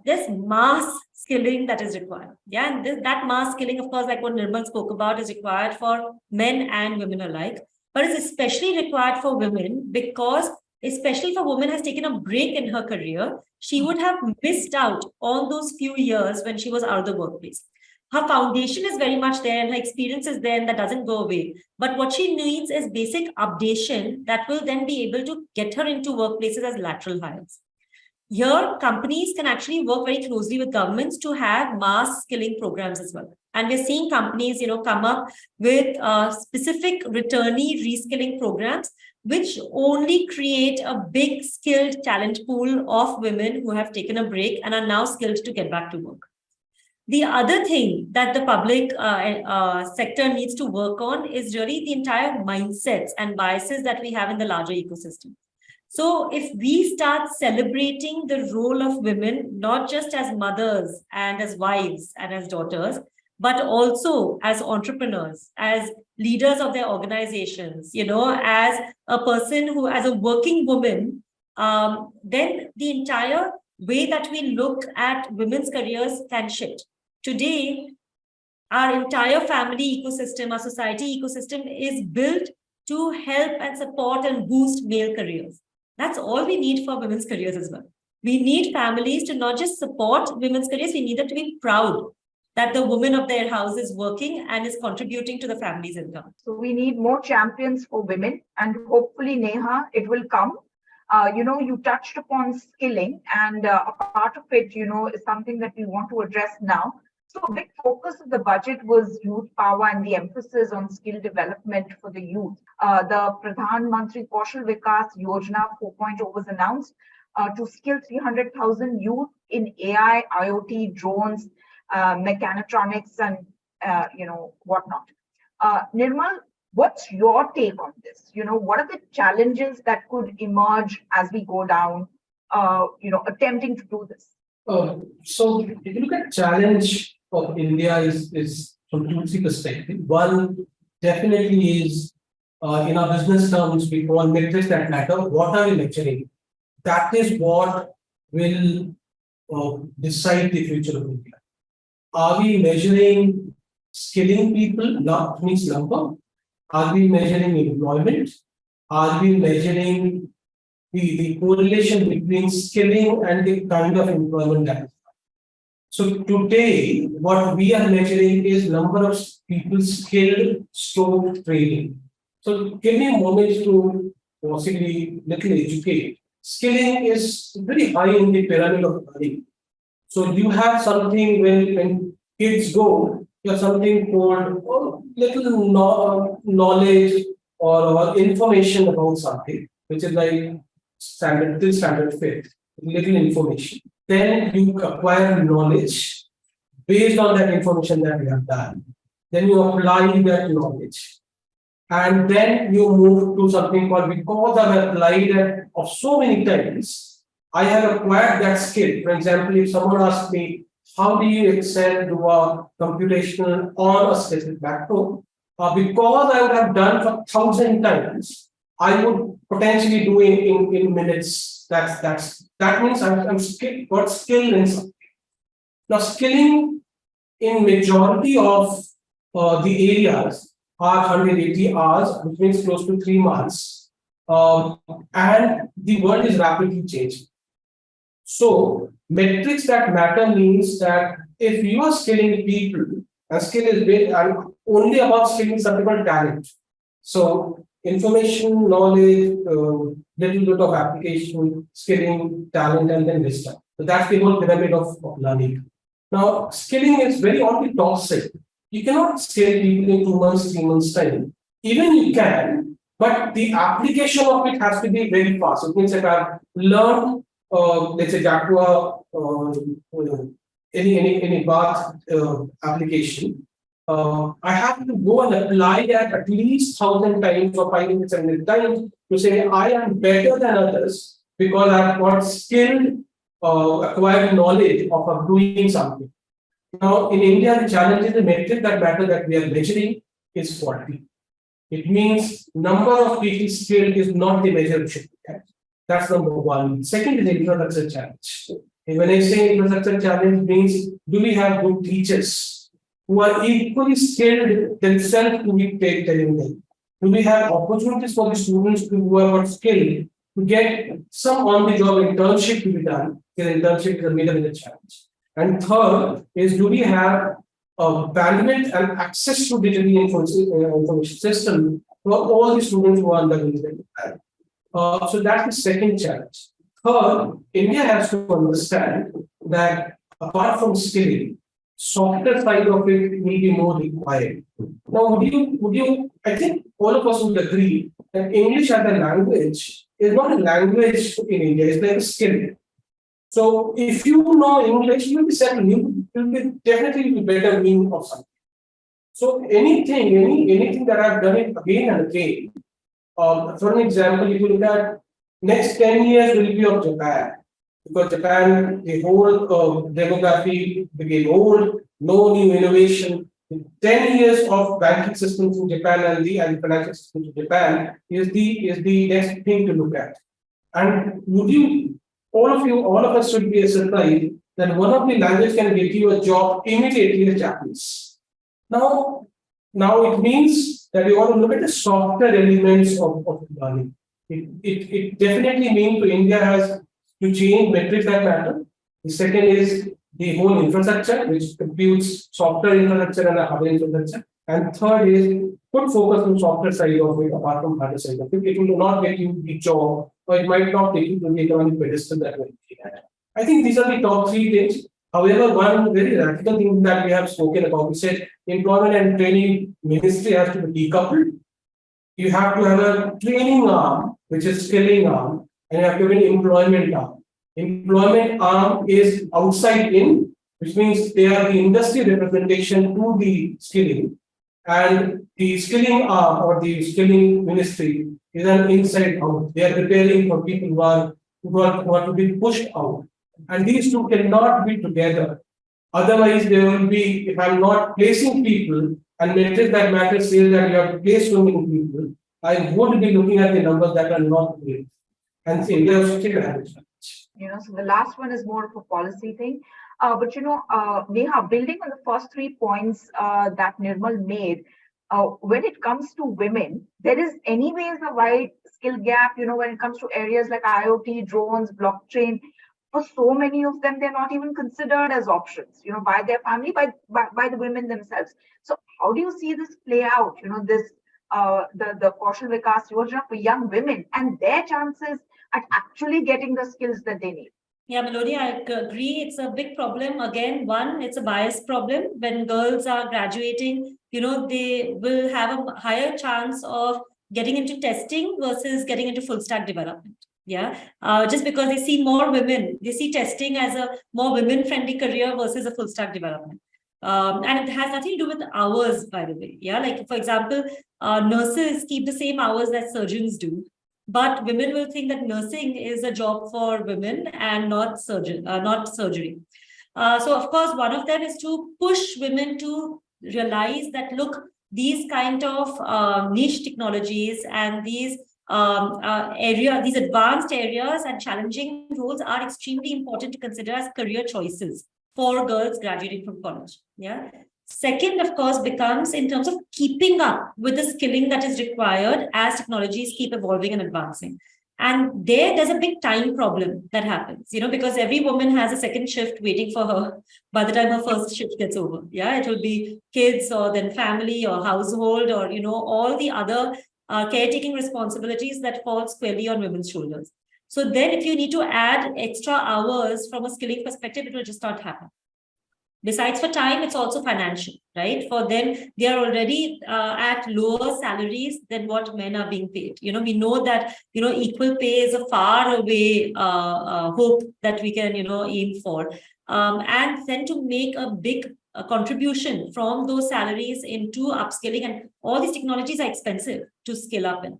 there's mass skilling that is required. Yeah, and that mass skilling, of course, like what Nirmal spoke about, is required for men and women alike. But it's especially required for women because, especially if a woman has taken a break in her career, she would have missed out on those few years when she was out of the workplace. Her foundation is very much there and her experience is there, and that doesn't go away. But what she needs is basic updation that will then be able to get her into workplaces as lateral hires. Here, companies can actually work very closely with governments to have mass skilling programs as well. And we're seeing companies, come up with specific returnee reskilling programs, which only create a big skilled talent pool of women who have taken a break and are now skilled to get back to work. The other thing that the public sector needs to work on is really the entire mindsets and biases that we have in the larger ecosystem. So if we start celebrating the role of women, not just as mothers and as wives and as daughters, but also as entrepreneurs, as leaders of their organizations, as a person who, as a working woman, then the entire way that we look at women's careers can shift. Today, our entire family ecosystem, our society ecosystem is built to help and support and boost male careers. That's all we need for women's careers as well. We need families to not just support women's careers, we need them to be proud that the woman of their house is working and is contributing to the family's income. So we need more champions for women, and hopefully, Neha, it will come. You touched upon skilling, and a part of it, is something that we want to address now. So a big focus of the budget was youth power and the emphasis on skill development for the youth. The Pradhan Mantri Kaushal Vikas Yojana 4.0 was announced to skill 300,000 youth in AI, IoT, drones, mechatronics, and whatnot. Nirmal, what's your take on this? What are the challenges that could emerge as we go down, attempting to do this? So if you look at challenge of India is from two, three perspectives. One definitely is in our business terms, we call metrics that matter. What are we measuring? That is what will decide the future of India. Are we measuring skilling people, not means number? Are we measuring employment? Are we measuring the correlation between skilling and the kind of employment that is? So today, what we are measuring is number of people skilled, training. So give me a moment to possibly little educate. Skilling is very high in the pyramid of learning. So you have something when kids go, you have something called little knowledge or information about something, which is like standard fit, little information. Then you acquire knowledge based on that information that you have done. Then you apply that knowledge. And then you move to something called, because I've applied it of so many times, I have acquired that skill. For example, if someone asks me, how do you excel to a computational on a specific backbone? Because I would have done for 1,000 times, I would potentially do it in minutes. That means I'm skilled, got skill in something. Now, skilling in majority of the areas are 180 hours, which means close to 3 months. And the world is rapidly changing. So, metrics that matter means that if you are skilling people, and skill is big and only about skilling something called talent. So, information, knowledge, little bit of application, skilling, talent, and then wisdom. So that's the whole pyramid of learning. Now, skilling is very on the top side. you cannot scale people in 2 months, 3 months time. Even you can, but the application of it has to be very fast. It means that I've learned, let's say, Jacqua, any bath application. I have to go and apply that at least 1,000 times or 500 times to say I am better than others because I've got skilled, acquired knowledge of doing something. Now, in India, the challenge is the metric that matter that we are measuring is 40. It means number of people skilled is not the measure we should look at. That's number one. Second is the infrastructure challenge. And when I say infrastructure challenge means, do we have good teachers who are equally skilled themselves to be telling them? Do we have opportunities for the students who are skilled to get some on-the-job internship to be done? The internship is a middle challenge. And third is, do we have bandwidth and access to digital information system for all the students who are undergoing the so that's the second challenge. Third, India has to understand that apart from skilling, softer side of it will be more required. Now, would you? I think all of us would agree that English as a language is not a language in India; it's like a skill. So, if you know English, you will be settled. You will be definitely be better meaning of something. So, anything that I've done it again and again. For an example, if you look at next 10 years will be of Japan, because Japan, the whole demography became old, no new innovation. 10 years of banking systems in Japan and the financial systems in Japan is the next thing to look at. And all of us should be surprised that one of the languages can get you a job immediately in Japanese. Now it means that you want to look at the softer elements of learning. It definitely means to India has to change metrics that matter. The second is the whole infrastructure, which computes software infrastructure and hardware infrastructure. And third is put focus on software side of it apart from hardware side of it. It will not get you the job, or it might not take you to the economic pedestal that we're looking at. I think these are the top 3 things. However, one very radical thing that we have spoken about, we said employment and training ministry has to be decoupled. You have to have a training arm, which is skilling arm, and you have to have an employment arm. Employment arm is outside in, which means they are the industry representation to the skilling, and the skilling arm or the skilling ministry is an inside out. They are preparing for people who are to be pushed out. And these two cannot be together. Otherwise, there will be, if I'm not placing people, and metrics that matter say that you have to place so many people, I would be looking at the numbers that are not great. And India is still having so the last one is more of a policy thing. But Neha, building on the first 3 points that Nirmal made, when it comes to women, there is anyways a wide skill gap, when it comes to areas like IoT, drones, blockchain. For so many of them, they're not even considered as options, by their family, by the women themselves. So how do you see this play out? This the Kaushal Vikas Yojana for young women and their chances at actually getting the skills that they need. Yeah, Melody, I agree. It's a big problem. Again, one, it's a bias problem. When girls are graduating, they will have a higher chance of getting into testing versus getting into full stack development. Yeah, just because they see more women, they see testing as a more women-friendly career versus a full stack development. And it has nothing to do with hours, by the way. Yeah, like for example, nurses keep the same hours that surgeons do, but women will think that nursing is a job for women and not surgery. So of course, one of them is to push women to realize that, look, these kind of niche technologies and these these advanced areas and challenging roles are extremely important to consider as career choices for girls graduating from college. Yeah. Second, of course, becomes in terms of keeping up with the skilling that is required as technologies keep evolving and advancing. And there's a big time problem that happens, because every woman has a second shift waiting for her by the time her first shift gets over. Yeah, it will be kids or then family or household or, all the other caretaking responsibilities that fall squarely on women's shoulders. So then if you need to add extra hours from a skilling perspective, it will just not happen. Besides for time, it's also financial, right? For them, they are already at lower salaries than what men are being paid. We know that, equal pay is a far away hope that we can, aim for. And then to make a big contribution from those salaries into upskilling, and all these technologies are expensive to skill up in,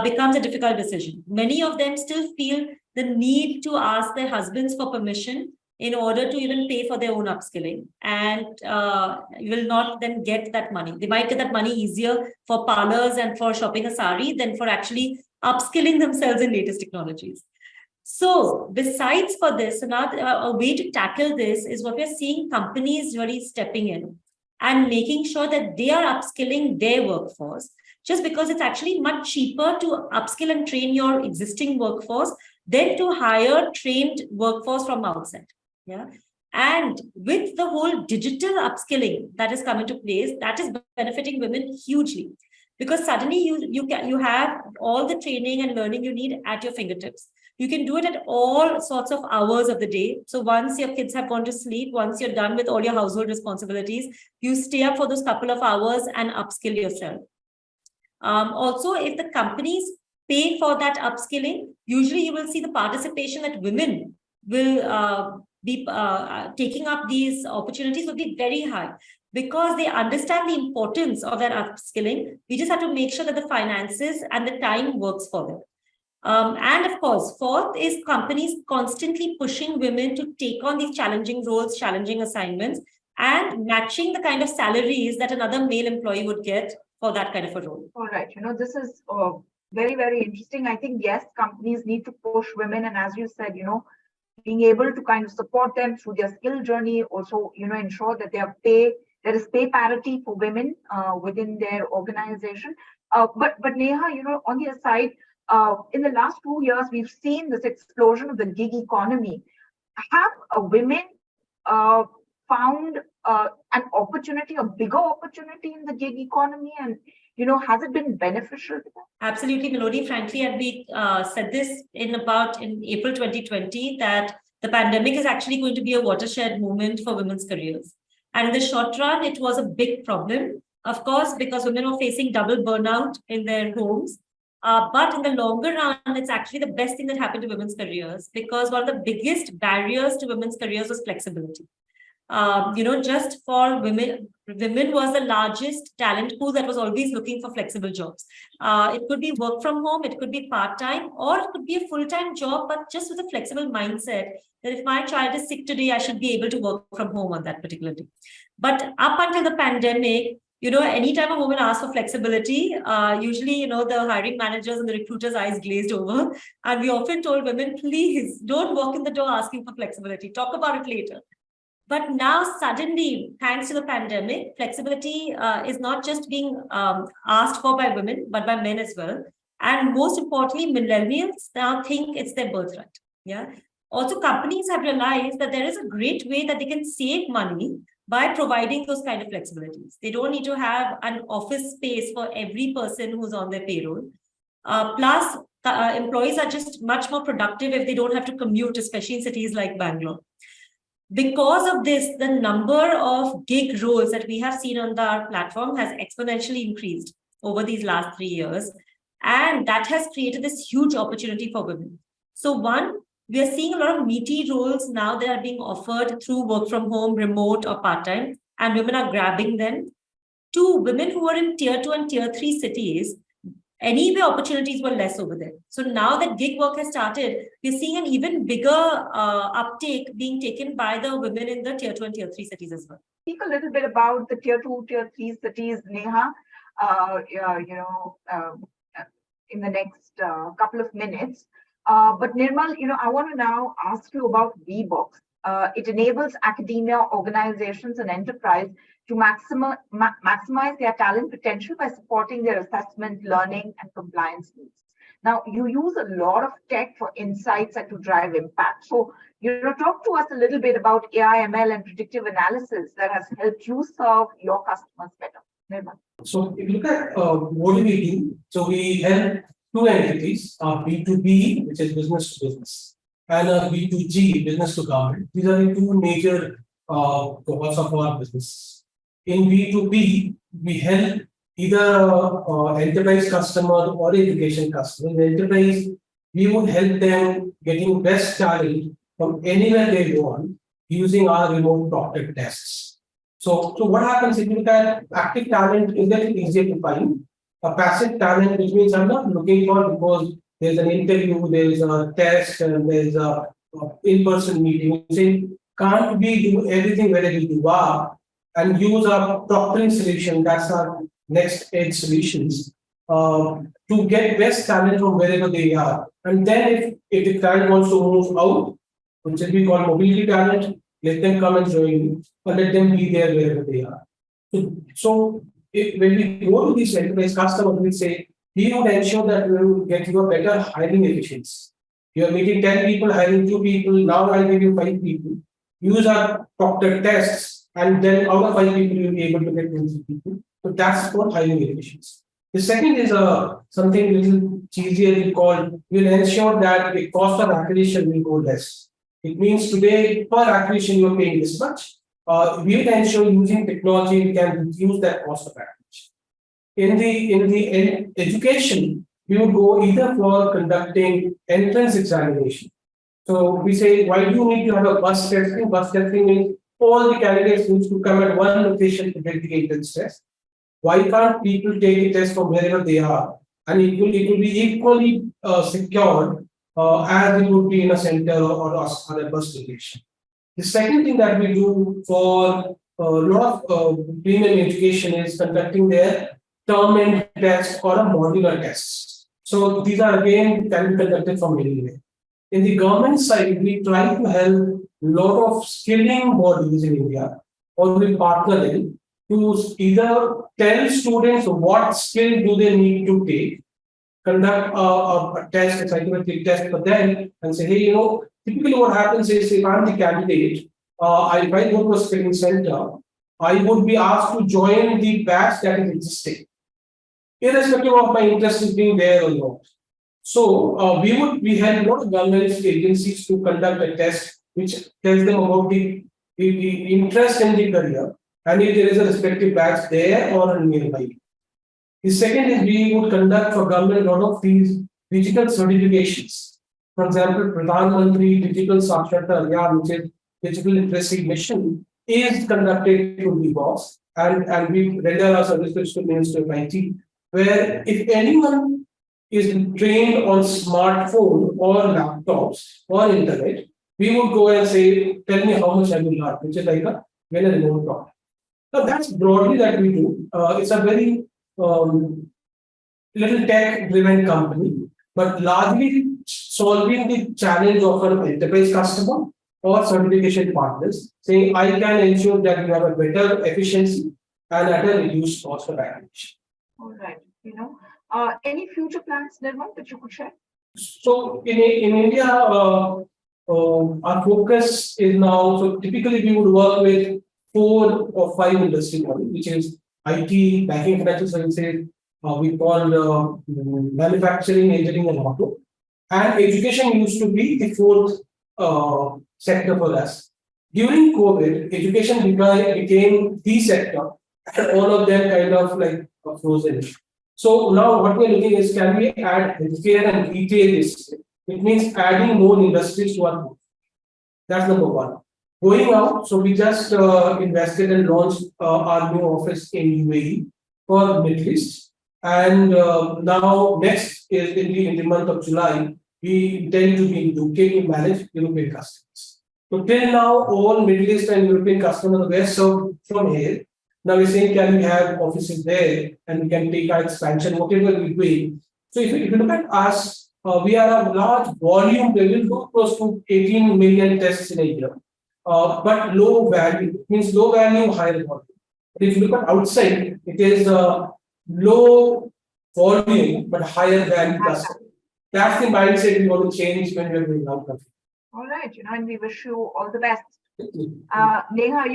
becomes a difficult decision. Many of them still feel the need to ask their husbands for permission in order to even pay for their own upskilling, and will not then get that money. They might get that money easier for parlors and for shopping a sari than for actually upskilling themselves in latest technologies. So besides for this, another a way to tackle this is what we're seeing companies really stepping in and making sure that they are upskilling their workforce, just because it's actually much cheaper to upskill and train your existing workforce than to hire trained workforce from outside. And with the whole digital upskilling that has come into place, that is benefiting women hugely, because suddenly you have all the training and learning you need at your fingertips. You can do it at all sorts of hours of the day. So once your kids have gone to sleep, once you're done with all your household responsibilities, you stay up for those couple of hours and upskill yourself. Also, if the companies pay for that upskilling, usually you will see the participation that women will be taking up these opportunities will be very high, because they understand the importance of that upskilling. We just have to make sure that the finances and the time works for them. And of course, fourth is companies constantly pushing women to take on these challenging roles, challenging assignments, and matching the kind of salaries that another male employee would get for that kind of a role. All right. This is very, very interesting. I think, yes, companies need to push women. And as you said, being able to kind of support them through their skill journey, also, ensure that there is pay parity for women within their organization. But Neha, on the aside, in the last 2 years, we've seen this explosion of the gig economy. Have women found an opportunity, a bigger opportunity in the gig economy? And, has it been beneficial to them? Absolutely, Melody. Frankly, and we said this in April 2020, that the pandemic is actually going to be a watershed moment for women's careers. And in the short run, it was a big problem, of course, because women were facing double burnout in their homes. But in the longer run, it's actually the best thing that happened to women's careers, because one of the biggest barriers to women's careers was flexibility. Just for women was the largest talent pool that was always looking for flexible jobs. It could be work from home, it could be part-time, or it could be a full-time job, but just with a flexible mindset that if my child is sick today, I should be able to work from home on that particular day. But up until the pandemic, anytime a woman asks for flexibility, usually, the hiring managers and the recruiters' eyes glazed over. And we often told women, please don't walk in the door asking for flexibility. Talk about it later. But now suddenly, thanks to the pandemic, flexibility is not just being asked for by women, but by men as well. And most importantly, millennials now think it's their birthright. Also, companies have realized that there is a great way that they can save money by providing those kind of flexibilities. They don't need to have an office space for every person who's on their payroll. Plus, employees are just much more productive if they don't have to commute, especially in cities like Bangalore. Because of this, the number of gig roles that we have seen on our platform has exponentially increased over these last 3 years. And that has created this huge opportunity for women. So one, we are seeing a lot of meaty roles now that are being offered through work from home, remote or part-time, and women are grabbing them. Two, women who are in tier 2 and tier 3 cities, anyway, opportunities were less over there. So now that gig work has started, we're seeing an even bigger uptake being taken by the women in the tier 2 and tier 3 cities as well. Speak a little bit about the tier 2, tier 3 cities, Neha, in the next couple of minutes. But Nirmal, I want to now ask you about Wheebox. It enables academia, organizations, and enterprise to maximize their talent potential by supporting their assessment, learning, and compliance needs. Now, you use a lot of tech for insights and to drive impact. So, talk to us a little bit about AI, ML, and predictive analysis that has helped you serve your customers better. Nirmal. So, if you look at what do we do? So, we help two entities, B2B, which is business to business, and B2G, business to government. These are the two major cohorts of our business. In B2B, we help either enterprise customer or education customer. In enterprise, we would help them getting best talent from anywhere they want using our remote proctored tests. So what happens if you look at active talent, is that easier to find? A passive talent, which means I'm not looking for because there's an interview, there is a test, and there's a in-person meeting. Saying, can't we do everything wherever you are and use our proctoring solution? That's our next edge solutions to get best talent from wherever they are. And then if the client wants to move out, which will be called mobility talent, let them come and join you, or let them be there wherever they are. So when we go to these enterprise customers, we say, we would ensure that we will get you a better hiring efficiency. You are meeting 10 people, hiring 2 people, now I'll give you 5 people. Use our proctored tests, and then out of 5 people, you'll be able to get 20 people. So that's what hiring efficiency. The second is something little cheesier we call, we'll ensure that the cost of acquisition will go less. It means today per acquisition you are paying this much. We will ensure using technology we can reduce that cost of acquisition. In the education, we would go either for conducting entrance examination. So we say, why do you need to have a bus testing? Bus testing means all the candidates need to come at one location to get the entrance test. Why can't people take a test from wherever they are? And it will be equally secured as it would be in a center or a bus location. The second thing that we do for a lot of premium education is conducting their term end test or a modular tests. So these are again can be conducted from anywhere. In the government side, we try to help a lot of skilling bodies in India, or we partner them to either tell students what skill do they need to take, conduct a test, a psychometric test for them, and say, hey, typically what happens is if I'm the candidate, if I go to a skilling center, I would be asked to join the batch that is existing, irrespective of my interest in being there or not. So we help a lot of government agencies to conduct a test which tells them about the interest in the career and if there is a respective batch there or nearby. The second is we would conduct for government a lot of these digital certifications. For example, Pradhan Mantri Digital Saksharta Abhiyan, which is digital literacy mission, is conducted through Wheebox, and we render our services to Ministry of IT, where if anyone is trained on smartphone or laptops or internet, we would go and say, tell me how much I will learn, which is like a very remote product. Now that's broadly that we do. It's a very little tech-driven company, but largely solving the challenge of an enterprise customer or certification partners, saying I can ensure that you have a better efficiency and at a reduced cost of acquisition. All right. Any future plans, Nirmal, that you could share? So in India, our focus is now, so typically we would work with 4 or 5 industry models, which is IT, banking, financial services, we call manufacturing, engineering, and auto. And education used to be the 4th sector for us. During COVID, education became the sector, and all of them kind of like frozen. So now what we're looking is, can we add healthcare and retail this? It means adding more industries to our group. That's number 1. Going out, so we just invested and launched our new office in UAE for Middle East. And now next is in the month of July, we intend to be in UK to manage European customers. So till now, all Middle East and European customers were served from here. Now we're saying, can we have offices there and we can take our expansion, whatever we're doing. So if you look at us, we are a large volume, we will go close to 18 million tests in a year. But low value, it means low value, higher volume. But if you look at outside, it is low volume, but higher value customer. That's the mindset we want to change when we're doing our country. All right, and we wish you all the best. Neha,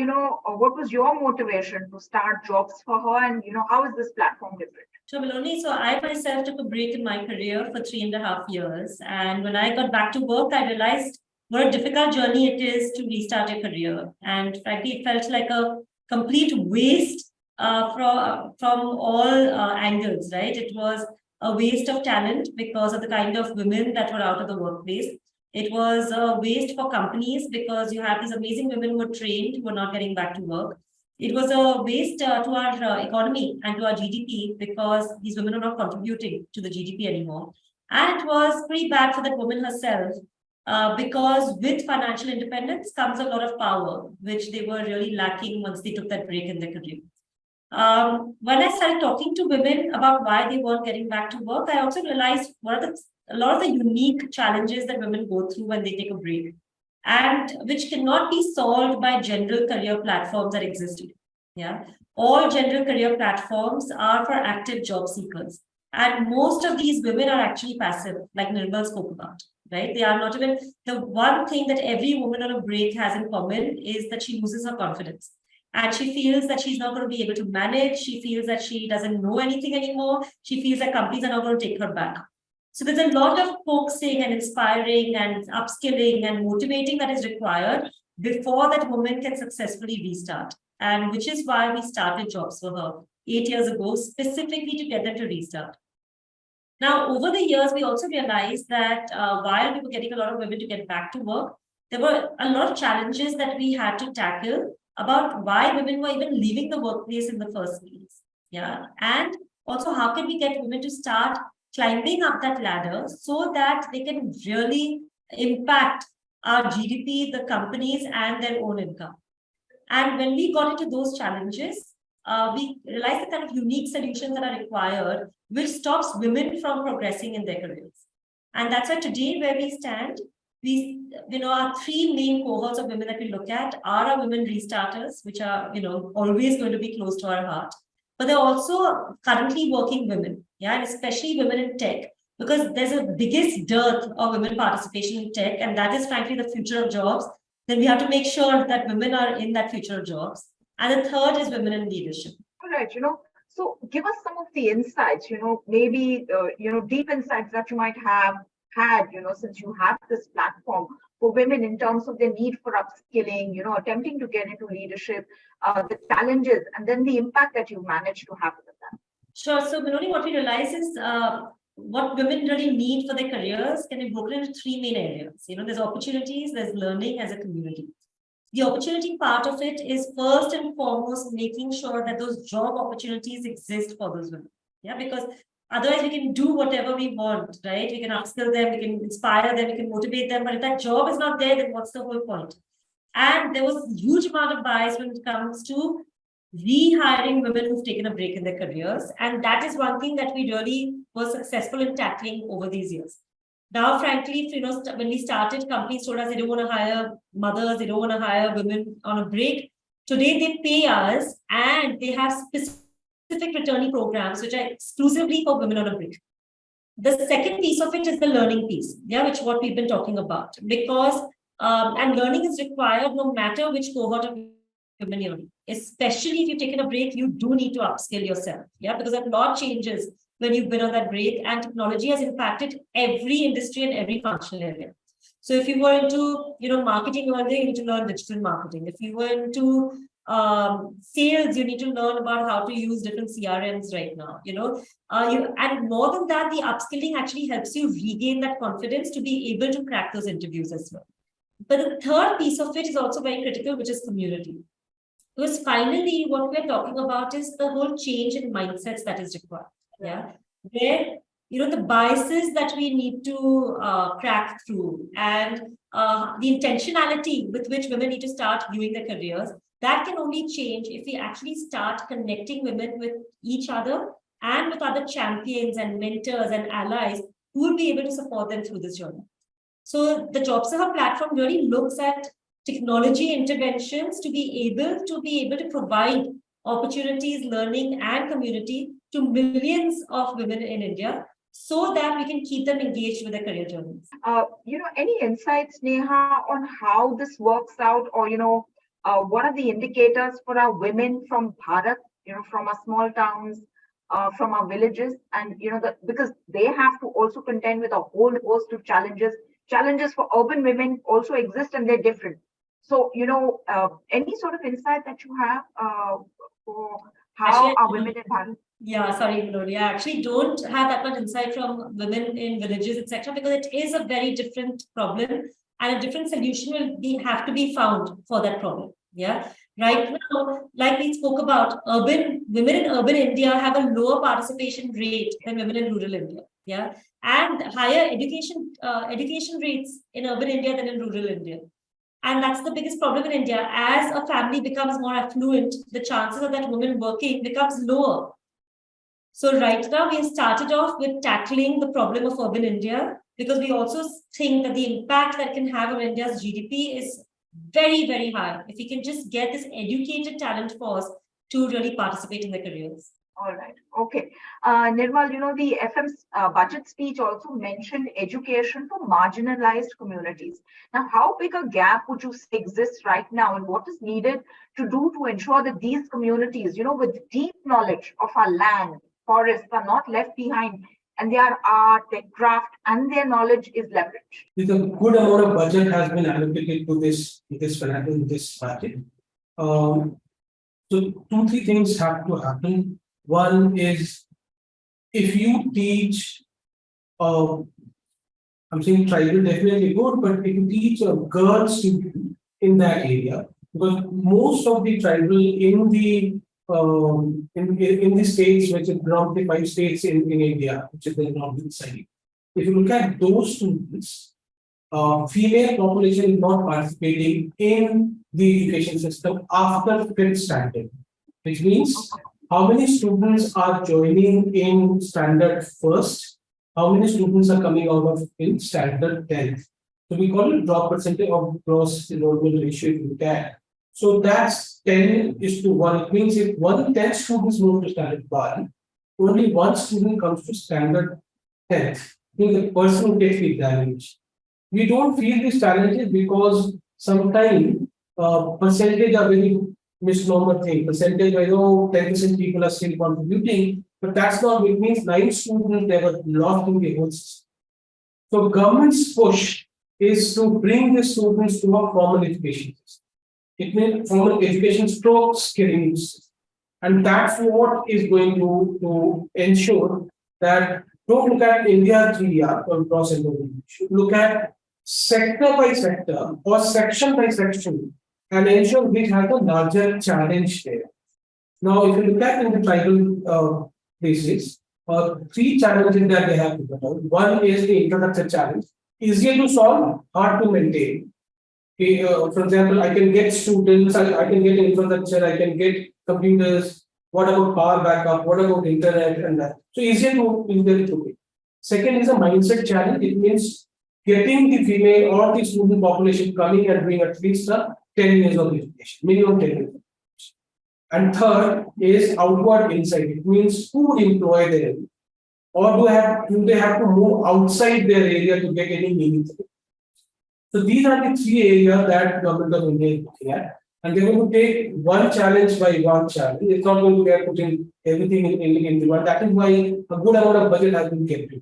what was your motivation to start JobsForHer, and how is this platform different? So Maloney, so I myself took a break in my career for 3.5 years. And when I got back to work, I realized what a difficult journey it is to restart your career. And frankly, it felt like a complete waste from all angles, right? It was a waste of talent because of the kind of women that were out of the workplace. It was a waste for companies because you have these amazing women who were trained, who were not getting back to work. It was a waste to our economy and to our GDP because these women are not contributing to the GDP anymore. And it was pretty bad for that woman herself because with financial independence comes a lot of power, which they were really lacking once they took that break in their career. When I started talking to women about why they weren't getting back to work, I also realized a lot of the unique challenges that women go through when they take a break, and which cannot be solved by general career platforms that exist today. Yeah, all general career platforms are for active job seekers, and most of these women are actually passive, like Nirmal spoke about. Right? They are not even the one thing that every woman on a break has in common is that she loses her confidence. And she feels that she's not going to be able to manage. She feels that she doesn't know anything anymore. She feels that companies are not going to take her back. So there's a lot of coaxing and inspiring and upskilling and motivating that is required before that woman can successfully restart. And which is why we started Jobs for Her 8 years ago, specifically to get them to restart. Now, over the years, we also realized that while we were getting a lot of women to get back to work, there were a lot of challenges that we had to tackle about why women were even leaving the workplace in the first place. Yeah. And also, how can we get women to start climbing up that ladder so that they can really impact our GDP, the companies, and their own income. And when we got into those challenges, we realized the kind of unique solutions that are required, which stops women from progressing in their careers. And that's why today, where we stand, our three main cohorts of women that we look at are our women restarters, which are, always going to be close to our heart. But they're also currently working women, and especially women in tech, because there's a biggest dearth of women participation in tech, and that is frankly the future of jobs. Then we have to make sure that women are in that future of jobs. And the third is women in leadership. All right, so give us some of the insights, maybe, deep insights that you might have had, since you have this platform for women in terms of their need for upskilling, attempting to get into leadership, the challenges, and then the impact that you managed to have with that. Sure. So, Minoni, what we realize is what women really need for their careers can be broken into three main areas. There's opportunities, there's learning as a community. The opportunity part of it is first and foremost making sure that those job opportunities exist for those women. Yeah, because otherwise we can do whatever we want, right? We can upskill them, we can inspire them, we can motivate them. But if that job is not there, then what's the whole point? And there was a huge amount of bias when it comes to rehiring women who've taken a break in their careers. And that is one thing that we really were successful in tackling over these years. Now, frankly, when we started, companies told us they don't want to hire mothers, they don't want to hire women on a break. Today, they pay us and they have specific returning programs, which are exclusively for women on a break. The second piece of it is the learning piece, which what we've been talking about, because and learning is required no matter which cohort of women you're in. Especially if you've taken a break, you do need to upskill yourself, because a lot changes when you've been on that break, and technology has impacted every industry and every functional area. So if you were into, marketing earlier, you need to learn digital marketing. If you were into sales, you need to learn about how to use different CRMs right now, and more than that, the upskilling actually helps you regain that confidence to be able to crack those interviews as well. But the third piece of it is also very critical, which is community. Because finally, what we're talking about is the whole change in mindsets that is required. Yeah, where the biases that we need to crack through, and the intentionality with which women need to start viewing their careers, that can only change if we actually start connecting women with each other and with other champions and mentors and allies who will be able to support them through this journey. So the JobsForHer platform really looks at technology interventions to be able to provide opportunities, learning, and community to millions of women in India, so that we can keep them engaged with their career journeys. Any insights, Neha, on how this works out, or what are the indicators for our women from Bharat, from our small towns, from our villages, and because they have to also contend with a whole host of challenges challenges for urban women also exist and they're different. So, any sort of insight that you have for how Actually, are women in Bharat? Yeah, sorry, Vinod. I actually don't have that much insight from women in villages, etc., because it is a very different problem and a different solution have to be found for that problem. Yeah. Right now, like we spoke about, women in urban India have a lower participation rate than women in rural India. Yeah. And higher education rates in urban India than in rural India. And that's the biggest problem in India. As a family becomes more affluent, the chances of that woman working becomes lower. So right now we have started off with tackling the problem of urban India, because we also think that the impact that can have on India's GDP is very, very high if we can just get this educated talent force to really participate in their careers. All right. Okay. Nirmal, the FM's budget speech also mentioned education for marginalized communities. Now, how big a gap would you say exists right now, and what is needed to do to ensure that these communities, with deep knowledge of our land, forests, are not left behind, and their art, their craft, and their knowledge is leveraged? With a good amount of budget has been allocated to this budget. So 2-3 things have to happen. One is, if you teach, I'm saying tribal definitely good, but if you teach a girl student in that area, because most of the tribal in the states, which is around the 5 states in India, which is the northern side, if you look at those students, female population is not participating in the education system after 5th standard, which means how many students are joining in standard first, how many students are coming out of in standard 10th. So we call it drop percentage of gross enrollment ratio if you can. So that's 10:1. It means if 1/10 students move to standard 1, only 1 student comes to standard 10th. Means the person who takes the examination. We don't feel these challenges because sometimes percentage are very misnomer thing. Percentage, I know 10% people are still contributing, but that's not, it means 9 students they were lost in the whole system. So government's push is to bring the students to a formal education system. It means formal education stroke skilling system. And that's what is going to ensure that don't look at India 3 year or cross enrollment. Look at sector by sector or section by section and ensure which has a larger challenge there. Now, if you look at in the tribal places, 3 challenges that they have to put out. One is the infrastructure challenge, easier to solve, hard to maintain. For example, I can get students, I can get infrastructure, I can get computers. What about power backup? What about internet and that? So easier to get. Second is a mindset challenge. It means getting the female or the student population coming and doing at least 10 years of education, minimum 10 years. And third is outward insight. It means who would employ them, or do they have to move outside their area to get any meaning? So these are the 3 areas that government of India is looking at, and they're going to take one challenge by one challenge. It's not going to be putting everything in one. That is why a good amount of budget has been kept.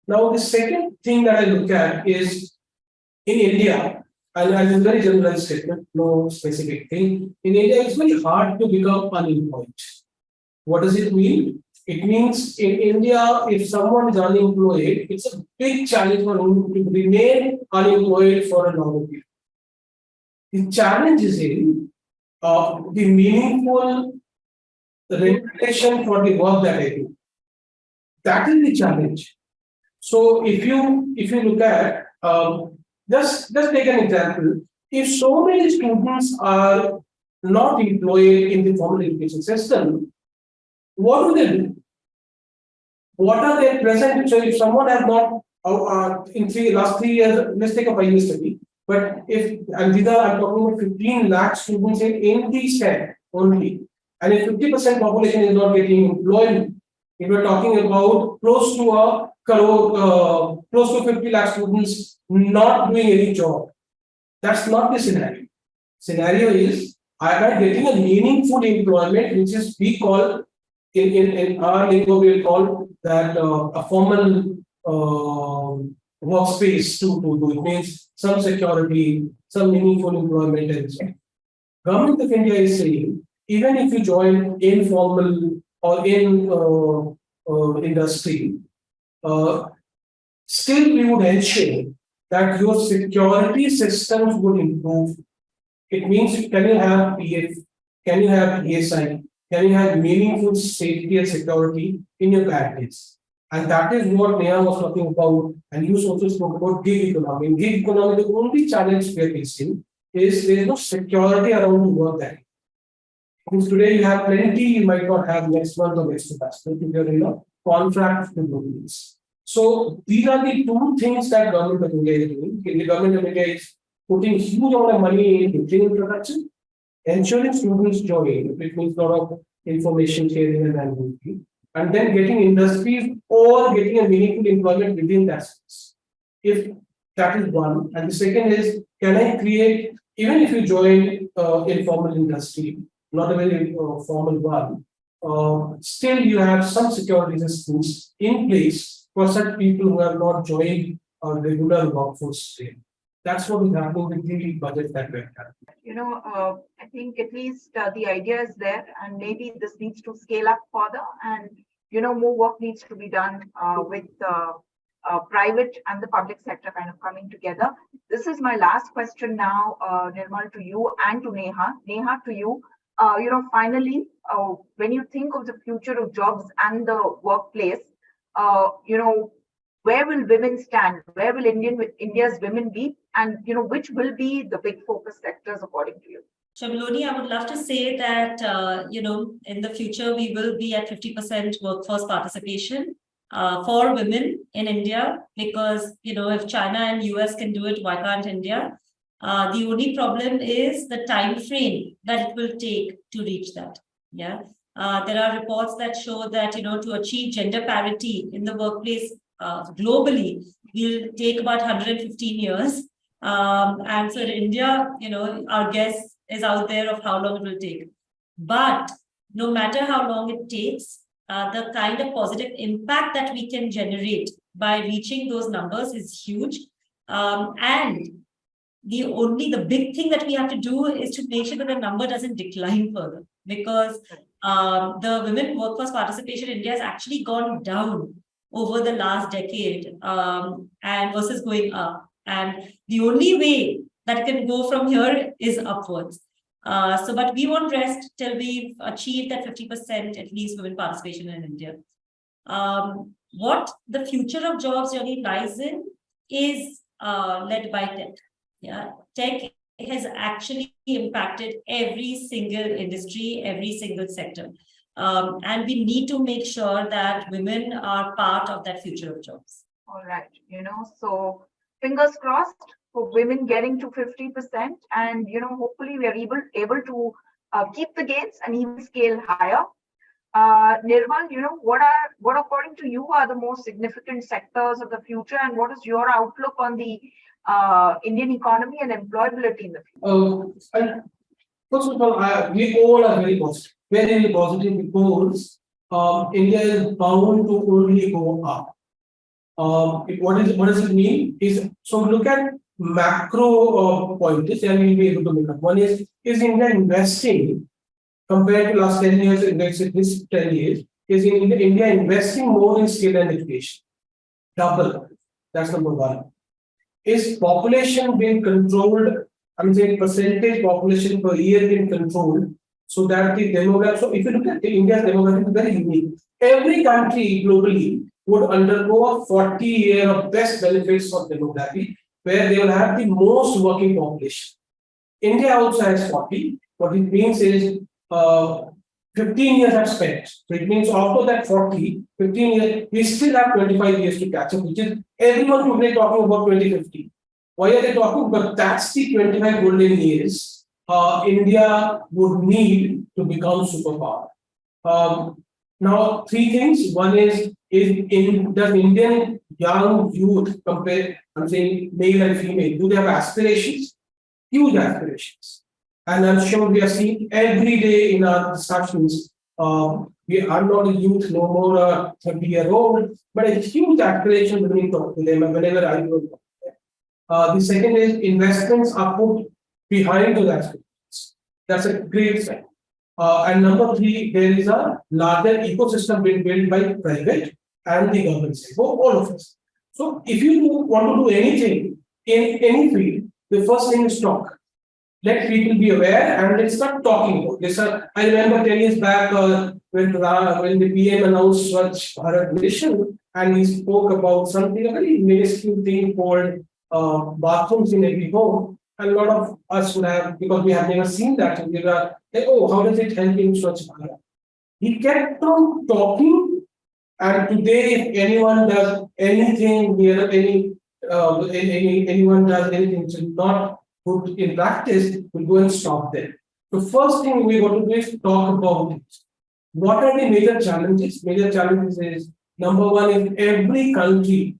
Now, the second thing that I look at is in India, and as a very generalized statement, no specific thing. In India, it's very hard to become unemployed. What does it mean? It means in India, if someone is unemployed, it's a big challenge for him to remain unemployed for a long period. The challenge is in the meaningful remuneration for the work that I do. That is the challenge. So if you look at just take an example. If so many students are not employed in the formal education system, what do they do? What are their present? So if someone has not in last 3 years, let's take a 5-year study. But if I'm talking about 15 lakh students in the STEM only, and if 50% population is not getting employment, if we're talking about close to 50 lakh students not doing any job. That's not the scenario. Scenario is I am getting a meaningful employment, which is we call in our lingo we will call that a formal workspace to do. It means some security, some meaningful employment and so on. Government of India is saying, even if you join informal or in industry, still we would ensure that your security systems would improve. It means can you have PF, can you have PSI, can you have meaningful safety and security in your practice? And that is what Neha was talking about, and you also spoke about gig economy. In gig economy, the only challenge we are facing is there is no security around the work there. Because today you have plenty, you might not have next month or next semester if you're in a contract with companies. So these are the two things that government of India is doing. The government of India is putting huge amount of money in training production, ensuring students join, which means a lot of information sharing and advocacy, and then getting industries or getting a meaningful employment within that space. If that is one, and the second is, can I create, even if you join informal industry, not a very formal one, still you have some security systems in place for such people who have not joined a regular workforce today. That's what is happening with the budget that we have. I think at least the idea is there, and maybe this needs to scale up further, and more work needs to be done with private and the public sector kind of coming together. This is my last question now, Nirmal, to you and to Neha. Neha, to you. Finally, when you think of the future of jobs and the workplace, where will women stand? Where will India's women be? And which will be the big focus sectors according to you? Shamloni, I would love to say that in the future we will be at 50% workforce participation for women in India, because if China and US can do it, why can't India? The only problem is the time frame that it will take to reach that. Yeah, there are reports that show that to achieve gender parity in the workplace globally will take about 115 years. And so in India, our guess is out there of how long it will take. But no matter how long it takes, the kind of positive impact that we can generate by reaching those numbers is huge. And the big thing that we have to do is to make sure that the number doesn't decline further, because the women workforce participation in India has actually gone down over the last decade and versus going up. And the only way that can go from here is upwards. But we won't rest till we've achieved that 50% at least women participation in India. What the future of jobs really lies in is led by tech. Yeah, tech has actually impacted every single industry, every single sector. And we need to make sure that women are part of that future of jobs. All right, so fingers crossed for women getting to 50%, and hopefully we are able to keep the gains and even scale higher. Nirmal, what according to you are the most significant sectors of the future, and what is your outlook on the Indian economy and employability in the future? First of all, we all are very positive, because India is bound to only go up. What does it mean? So look at macro pointers, and we'll be able to make up. One is India investing compared to last 10 years, this 10 years, is India investing more in skill and education? Double. That's number one. Is population being controlled? I'm saying percentage population per year being controlled, so that the demographic. So if you look at India's demographic, it's very unique. Every country globally would undergo a 40-year of best benefits of demography, where they will have the most working population. India also has 40. What it means is 15 years have spent. So it means after that 40, 15 years, we still have 25 years to catch up, which is everyone today talking about 2050. Why are they talking? But that's the 25 golden years India would need to become superpower. Now, three things. One is does Indian young youth compare, I'm saying male and female, do they have aspirations? Huge aspirations. And I'm sure we are seeing every day in our discussions We are not a youth, no more a 30-year-old, but a huge aspiration when we talk to them and whenever I go. The second is investments are put behind those aspirations. That's a great sign. And number three, there is a larger ecosystem being built by private and the government sector, all of us. So if you want to do anything in any field, the first thing is talk. Let people be aware and let's start talking about this. I remember 10 years back when the PM announced Swachh Bharat Mission and he spoke about something, a very minuscule thing called bathrooms in every home. And a lot of us would have, because we have never seen that, and we were like, oh, how does it help in Swachh Bharat? He kept on talking, and today, if anyone does anything near anyone does anything which is not put in practice, we'll go and stop them. The first thing we want to do is talk about it. What are the major challenges? Major challenges is number one is every country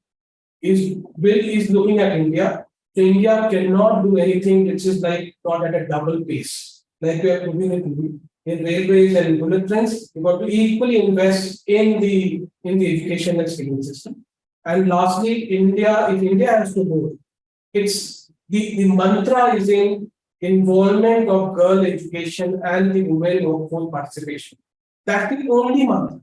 is looking at India. So India cannot do anything which is like not at a double pace. Like we are doing in railways and bullet trains, we got to equally invest in the education and skilling system. And lastly, if India has to move, it's the mantra is in involvement of girl education and the women workforce participation. That's the only mantra.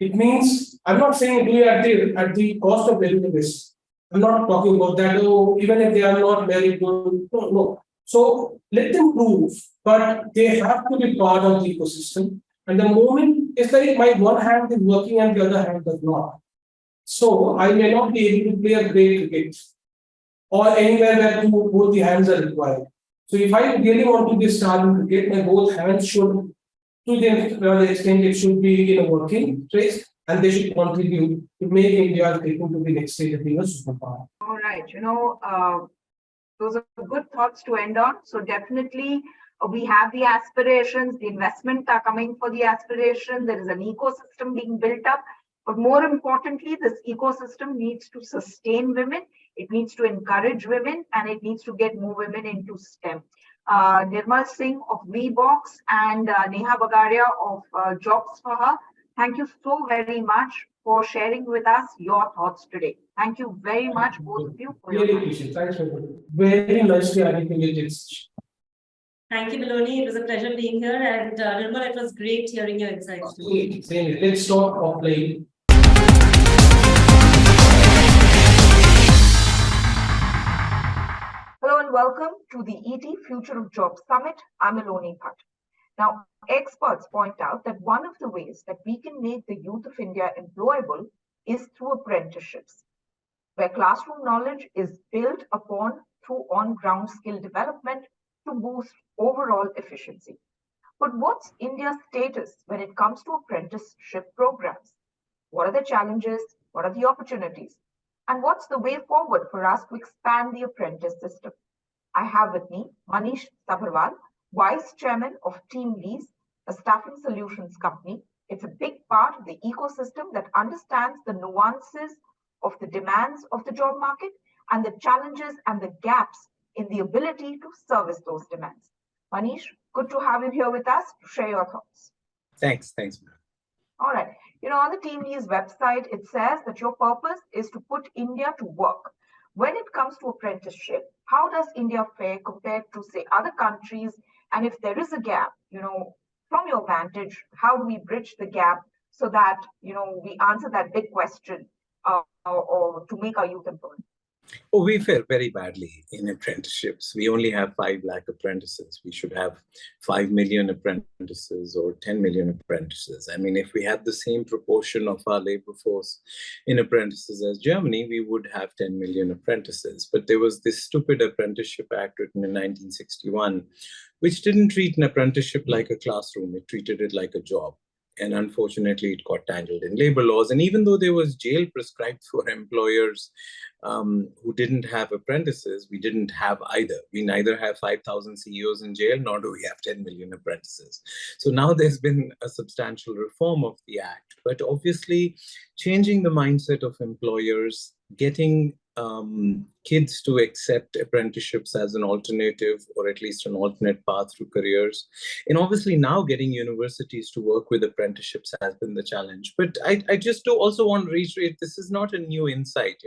It means I'm not saying do it at the cost of very risk. I'm not talking about that. Oh, even if they are not very good, no. So let them prove, but they have to be part of the ecosystem. And the moment it's like my one hand is working and the other hand does not. So I may not be able to play a great cricket or anywhere where both the hands are required. So if I really want to be a star in cricket, my both hands should, to the extent it should be in a working place, and they should contribute to make India taken to the next stage of being a superpower. All right, those are good thoughts to end on. So definitely we have the aspirations, the investment are coming for the aspiration. There is an ecosystem being built up. But more importantly, this ecosystem needs to sustain women. It needs to encourage women and it needs to get more women into STEM. Nirmal Singh of Wheebox and Neha Bagaria of JobsForHer, thank you so very much for sharing with us your thoughts today. Thank you very much, both of you. Really appreciate. Thanks for very nicely articulated. Thank you, Maloney. It was a pleasure being here. And Nirmal, it was great hearing your insights. Same. Let's talk offline. Hello and welcome to the ET Future of Jobs Summit. I'm Maloney Bhatt. Now, experts point out that one of the ways that we can make the youth of India employable is through apprenticeships, where classroom knowledge is built upon through on-ground skill development to boost overall efficiency. But what's India's status when it comes to apprenticeship programs? What are the challenges? What are the opportunities? And what's the way forward for us to expand the apprentice system? I have with me Manish Sabharwal, Vice Chairman of TeamLease, a staffing solutions company. It's a big part of the ecosystem that understands the nuances of the demands of the job market and the challenges and the gaps in the ability to service those demands. Manish, good to have you here with us to share your thoughts. Thanks. All right. On the TeamLease website, it says that your purpose is to put India to work. When it comes to apprenticeship, how does India fare compared to, say, other countries? And if there is a gap, from your vantage, how do we bridge the gap so that, we answer that big question or to make our youth employed? Oh, we fare very badly in apprenticeships. We only have 5 lakh apprentices. We should have 5 million apprentices or 10 million apprentices. I mean, if we had the same proportion of our labor force in apprentices as Germany, we would have 10 million apprentices. But there was this stupid Apprenticeship Act written in 1961, which didn't treat an apprenticeship like a classroom. It treated it like a job. And unfortunately, it got tangled in labor laws. And even though there was jail prescribed for employers who didn't have apprentices, we didn't have either. We neither have 5,000 CEOs in jail, nor do we have 10 million apprentices. So now there's been a substantial reform of the act. But obviously, changing the mindset of employers, getting kids to accept apprenticeships as an alternative, or at least an alternate path through careers. And obviously now getting universities to work with apprenticeships has been the challenge. But I just do also want to reiterate, this is not a new insight.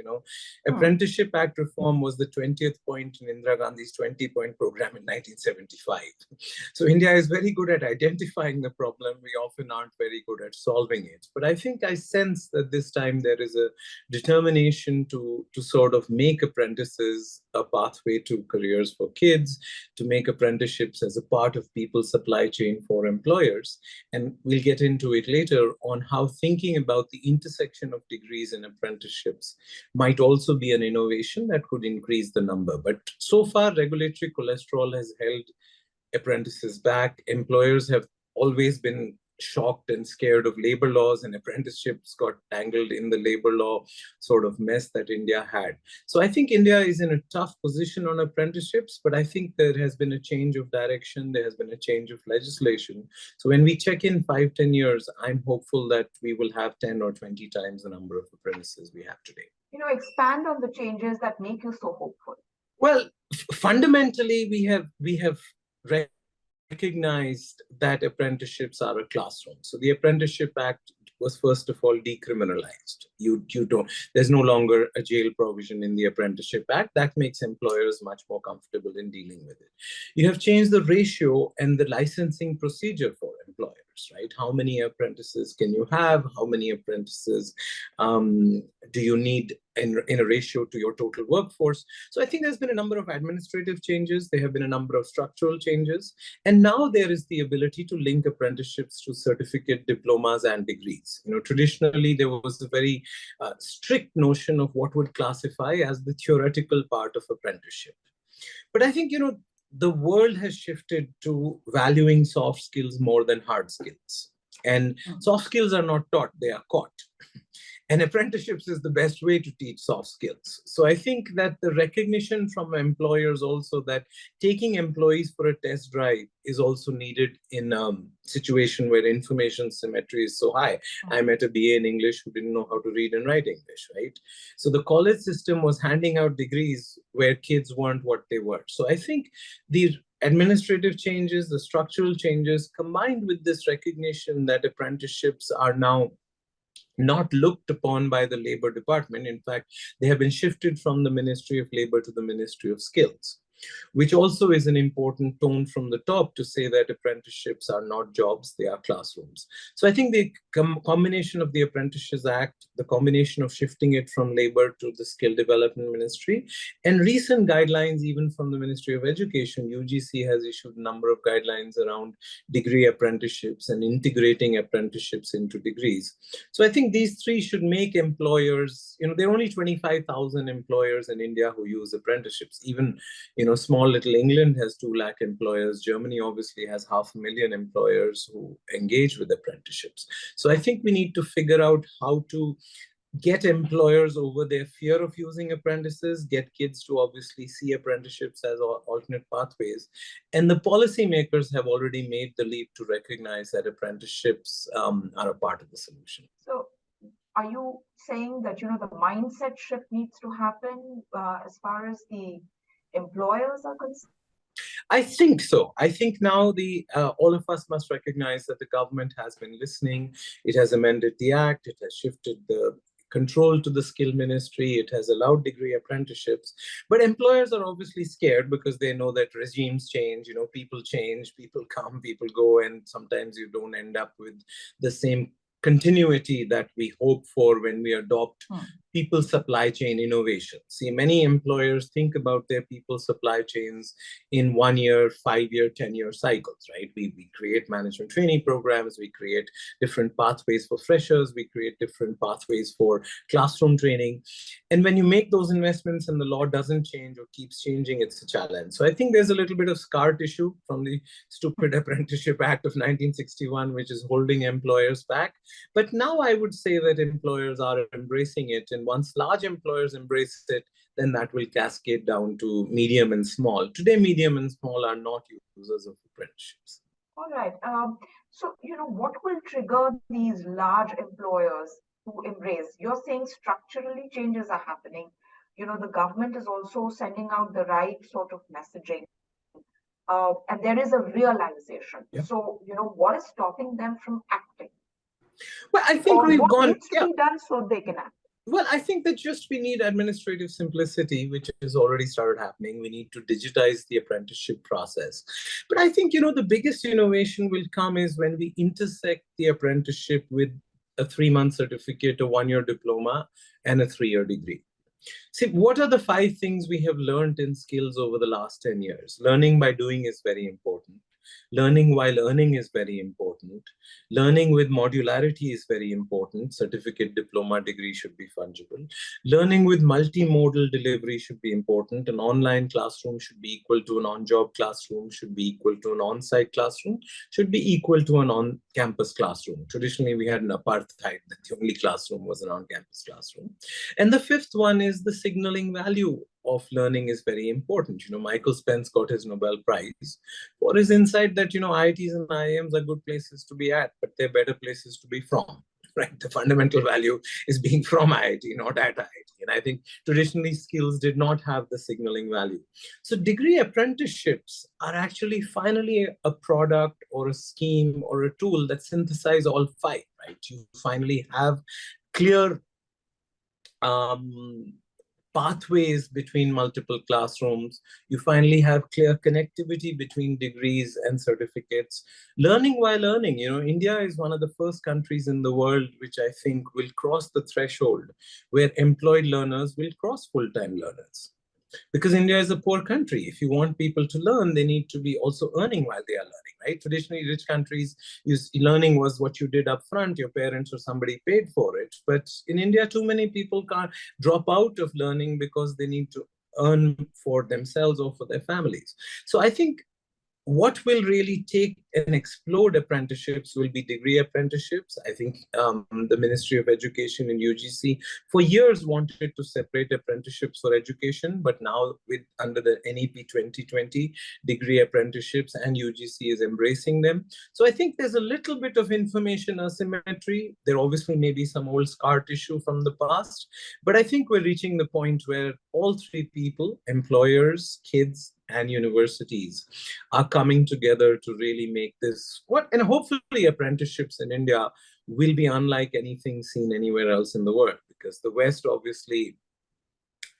Apprenticeship Act reform was the 20th point in Indira Gandhi's 20-point program in 1975. So India is very good at identifying the problem. We often aren't very good at solving it. But I think I sense that this time there is a determination to sort of make apprentices a pathway to careers for kids, to make apprenticeships as a part of people's supply chain for employers. And we'll get into it later on how thinking about the intersection of degrees and apprenticeships might also be an innovation that could increase the number. But so far, regulatory cholesterol has held apprentices back. Employers have always been shocked and scared of labor laws, and apprenticeships got tangled in the labor law sort of mess that India had. So I think India is in a tough position on apprenticeships, but I think there has been a change of direction. There has been a change of legislation. So when we check in 5-10 years, I'm hopeful that we will have 10 or 20 times the number of apprentices we have today. Expand on the changes that make you so hopeful. Well, fundamentally, we have recognized that apprenticeships are a classroom. So the Apprenticeship Act was first of all decriminalized. There's no longer a jail provision in the Apprenticeship Act. That makes employers much more comfortable in dealing with it. You have changed the ratio and the licensing procedure for employers, right? How many apprentices can you have? How many apprentices do you need in a ratio to your total workforce? So I think there's been a number of administrative changes. There have been a number of structural changes. And now there is the ability to link apprenticeships to certificate, diplomas, and degrees. Traditionally, there was a very strict notion of what would classify as the theoretical part of apprenticeship. But I think, the world has shifted to valuing soft skills more than hard skills. And soft skills are not taught, they are caught. And apprenticeships is the best way to teach soft skills. So I think that the recognition from employers also that taking employees for a test drive is also needed in a situation where information symmetry is so high. I met a BA in English who didn't know how to read and write English, right? So the college system was handing out degrees where kids weren't what they were. So I think the administrative changes, the structural changes, combined with this recognition that apprenticeships are now not looked upon by the Labor Department. In fact, they have been shifted from the Ministry of Labor to the Ministry of Skills, which also is an important tone from the top to say that apprenticeships are not jobs, they are classrooms. So I think the combination of the Apprenticeships Act, the combination of shifting it from labor to the Skill Development Ministry, and recent guidelines even from the Ministry of Education, UGC has issued a number of guidelines around degree apprenticeships and integrating apprenticeships into degrees. So I think these three should make employers, there are only 25,000 employers in India who use apprenticeships. Even, small little England has 2 lakh employers. Germany obviously has 500,000 employers who engage with apprenticeships. So I think we need to figure out how to get employers over their fear of using apprentices, get kids to obviously see apprenticeships as alternate pathways. And the policymakers have already made the leap to recognize that apprenticeships are a part of the solution. So are you saying that, the mindset shift needs to happen as far as the employers are concerned? I think so. I think now all of us must recognize that the government has been listening. It has amended the act. It has shifted the control to the skill ministry. It has allowed degree apprenticeships. But employers are obviously scared because they know that regimes change, people change, people come, people go, and sometimes you don't end up with the same continuity that we hope for when we adopt people supply chain innovation. See, many employers think about their people supply chains in 1 year, 5 year, 10-year cycles, right? We create management training programs, we create different pathways for freshers, we create different pathways for classroom training. And when you make those investments and the law doesn't change or keeps changing, it's a challenge. So I think there's a little bit of scar tissue from the stupid Apprenticeship Act of 1961, which is holding employers back. But now I would say that employers are embracing it. And once large employers embrace it, then that will cascade down to medium and small. Today, medium and small are not users of apprenticeships. All right. So, what will trigger these large employers to embrace? You're saying structurally changes are happening. the government is also sending out the right sort of messaging. And there is a realization. Yeah. So, what is stopping them from acting? Well, I think Or we've what gone, needs to be done so they can act? Well, I think that just we need administrative simplicity, which has already started happening. We need to digitize the apprenticeship process. But I think, the biggest innovation will come is when we intersect the apprenticeship with a 3-month certificate, a 1-year diploma, and a 3-year degree. See, what are the 5 things we have learned in skills over the last 10 years? Learning by doing is very important. Learning while earning is very important. Learning with modularity is very important. Certificate, diploma, degree should be fungible. Learning with multimodal delivery should be important. An online classroom should be equal to an on-job classroom, should be equal to an on-site classroom, should be equal to an on-campus classroom. Traditionally, we had an apartheid that the only classroom was an on-campus classroom. And the 5th one is the signaling value of learning is very important. Michael Spence got his Nobel Prize for his insight that, IITs and IIMs are good places to be at, but they're better places to be from, right? The fundamental value is being from IIT, not at IIT. And I think traditionally skills did not have the signaling value. So degree apprenticeships are actually finally a product or a scheme or a tool that synthesize all 5, right? You finally have clear pathways between multiple classrooms. You finally have clear connectivity between degrees and certificates. Learning while earning, India is one of the first countries in the world which I think will cross the threshold where employed learners will cross full-time learners. Because India is a poor country. If you want people to learn, they need to be also earning while they are learning, right? Traditionally, rich countries, learning was what you did up front. Your parents or somebody paid for it. But in India, too many people can't drop out of learning because they need to earn for themselves or for their families. So I think what will really take and explode apprenticeships will be degree apprenticeships. I think the Ministry of Education and UGC for years wanted to separate apprenticeships for education, but now under the NEP 2020, degree apprenticeships and UGC is embracing them. So I think there's a little bit of information asymmetry. There obviously may be some old scar tissue from the past, but I think we're reaching the point where all 3 people, employers, kids, and universities are coming together to really make this and hopefully apprenticeships in India will be unlike anything seen anywhere else in the world, because the West obviously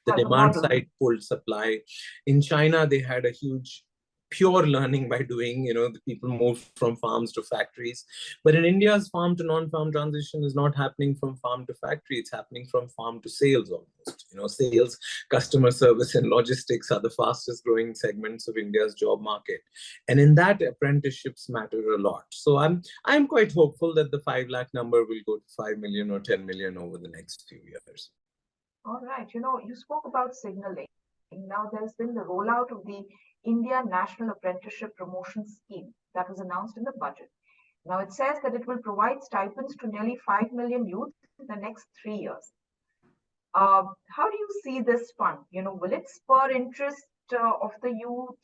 the demand side pulled supply. In China, they had a huge pure learning by doing, the people moved from farms to factories. But in India's farm to non-farm transition is not happening from farm to factory, it's happening from farm to sales almost. Sales, customer service, and logistics are the fastest growing segments of India's job market. And in that, apprenticeships matter a lot. So I'm quite hopeful that the 5 lakh number will go to 5 million or 10 million over the next few years. All right. You spoke about signaling. Now there's been the rollout of the India National Apprenticeship Promotion Scheme that was announced in the budget. Now it says that it will provide stipends to nearly 5 million youth in the next 3 years. How do you see this fund? Will it spur interest of the youth?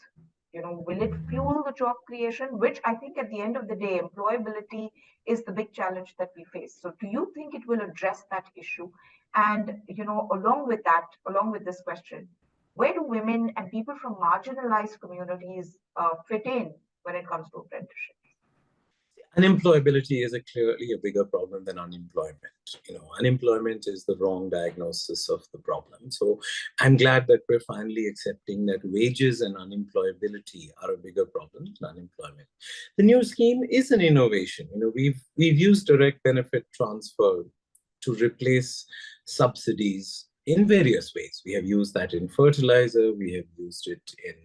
Will it fuel the job creation? Which I think at the end of the day, employability is the big challenge that we face. So do you think it will address that issue? And, along with this question, where do women and people from marginalized communities fit in when it comes to apprenticeship? Unemployability is clearly a bigger problem than unemployment. Unemployment is the wrong diagnosis of the problem. So I'm glad that we're finally accepting that wages and unemployability are a bigger problem than unemployment. The new scheme is an innovation. We've used direct benefit transfer to replace subsidies in various ways. We have used that in fertilizer, we have used it in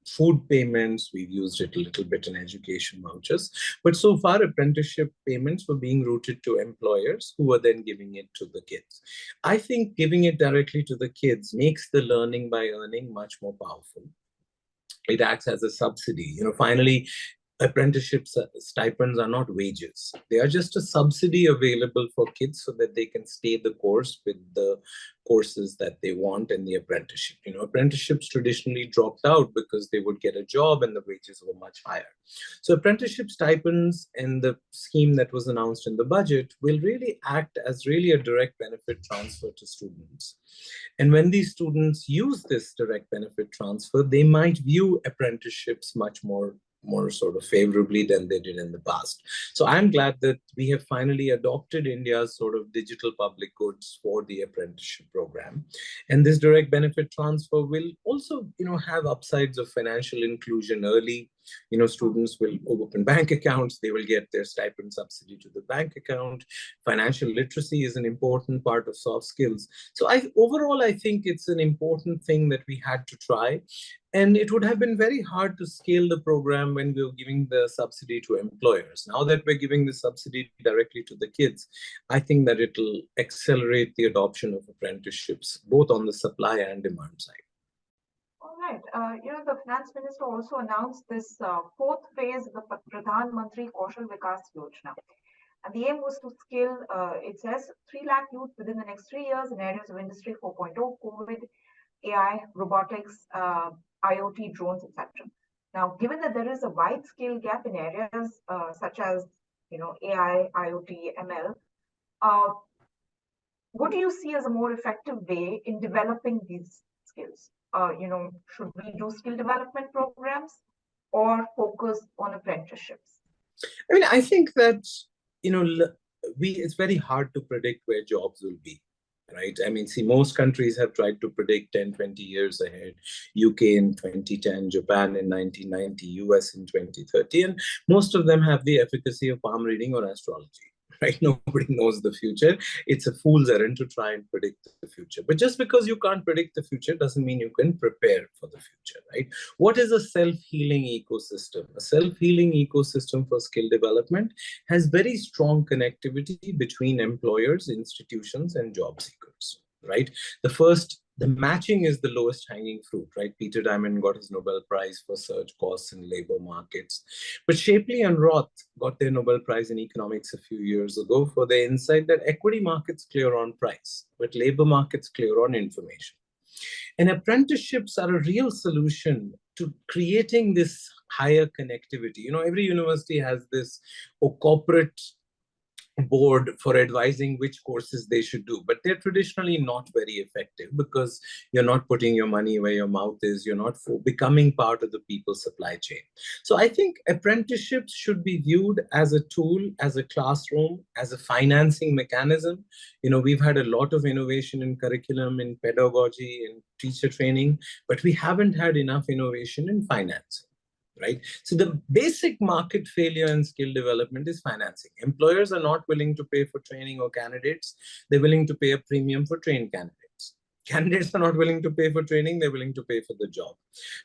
food payments, we've used it a little bit in education vouchers, but so far apprenticeship payments were being routed to employers who were then giving it to the kids. I think giving it directly to the kids makes the learning by earning much more powerful. It acts as a subsidy. Finally, apprenticeship stipends are not wages. They are just a subsidy available for kids so that they can stay the course with the courses that they want in the apprenticeship. Apprenticeships traditionally dropped out because they would get a job and the wages were much higher. So apprenticeship stipends and the scheme that was announced in the budget will really act as really a direct benefit transfer to students. And when these students use this direct benefit transfer, they might view apprenticeships much more sort of favorably than they did in the past. So I'm glad that we have finally adopted India's sort of digital public goods for the apprenticeship program. And this direct benefit transfer will also, have upsides of financial inclusion early. Students will open bank accounts, they will get their stipend subsidy to the bank account. Financial literacy is an important part of soft skills. So overall, I think it's an important thing that we had to try. And it would have been very hard to scale the program when we were giving the subsidy to employers. Now that we're giving the subsidy directly to the kids, I think that it'll accelerate the adoption of apprenticeships, both on the supply and demand side. All right. The finance minister also announced this fourth phase of the Pradhan Mantri Kaushal Vikas Yojana. And the aim was to skill, it says, 3 lakh youth within the next 3 years in areas of Industry 4.0, COVID, AI, robotics, IoT, drones, etc. Now, given that there is a wide scale gap in areas such as, AI, IoT, ML, what do you see as a more effective way in developing these skills? Should we do skill development programs or focus on apprenticeships? I think that, it's very hard to predict where jobs will be. Right? See, most countries have tried to predict 10, 20 years ahead. UK in 2010, Japan in 1990, US in 2030, and most of them have the efficacy of palm reading or astrology. Right? Nobody knows the future. It's a fool's errand to try and predict the future. But just because you can't predict the future doesn't mean you can prepare for the future, right? What is a self-healing ecosystem? A self-healing ecosystem for skill development has very strong connectivity between employers, institutions, and job seekers, right? The matching is the lowest hanging fruit, right? Peter Diamond got his Nobel Prize for surge costs in labor markets. But Shapley and Roth got their Nobel Prize in economics a few years ago for their insight that equity markets clear on price, but labor markets clear on information. And apprenticeships are a real solution to creating this higher connectivity. Every university has this corporate board for advising which courses they should do, but they're traditionally not very effective because you're not putting your money where your mouth is, you're not becoming part of the people's supply chain. So I think apprenticeships should be viewed as a tool, as a classroom, as a financing mechanism. We've had a lot of innovation in curriculum, in pedagogy, in teacher training, but we haven't had enough innovation in finance. Right? So the basic market failure in skill development is financing. Employers are not willing to pay for training or candidates. They're willing to pay a premium for trained candidates. Candidates are not willing to pay for training. They're willing to pay for the job.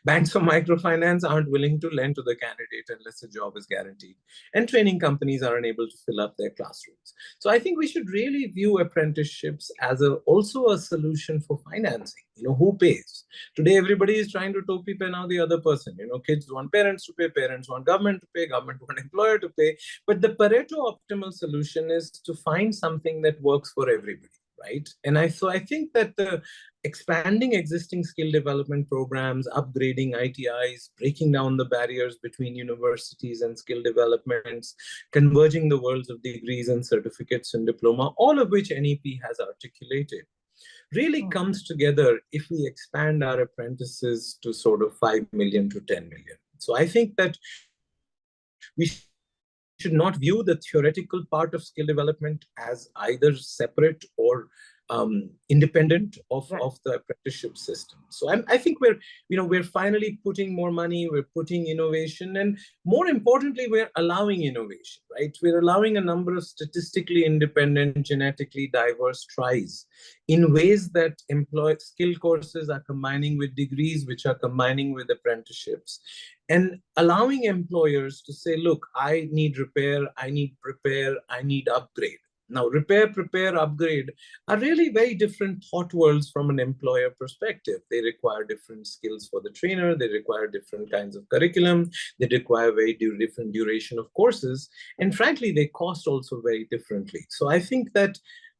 Banks or microfinance aren't willing to lend to the candidate unless the job is guaranteed. And training companies are unable to fill up their classrooms. So I think we should really view apprenticeships as also a solution for financing. Who pays? Today, everybody is trying to topi now the other person. Kids want parents to pay, parents want government to pay, government want employer to pay. But the Pareto optimal solution is to find something that works for everybody. Right. And I think that the expanding existing skill development programs, upgrading ITIs, breaking down the barriers between universities and skill developments, converging the worlds of degrees and certificates and diploma, all of which NEP has articulated, really comes together if we expand our apprentices to sort of 5 million to 10 million. So I think that we should not view the theoretical part of skill development as either separate or independent of the apprenticeship system. So I think we're finally putting more money, we're putting innovation, and more importantly, we're allowing innovation, right? We're allowing a number of statistically independent, genetically diverse tries in ways that skill courses are combining with degrees, which are combining with apprenticeships, and allowing employers to say, look, I need repair, I need prepare, I need upgrade. Now, repair, prepare, upgrade are really very different thought worlds from an employer perspective. They require different skills for the trainer. They require different kinds of curriculum. They require very different duration of courses. And frankly, they cost also very differently. So I think that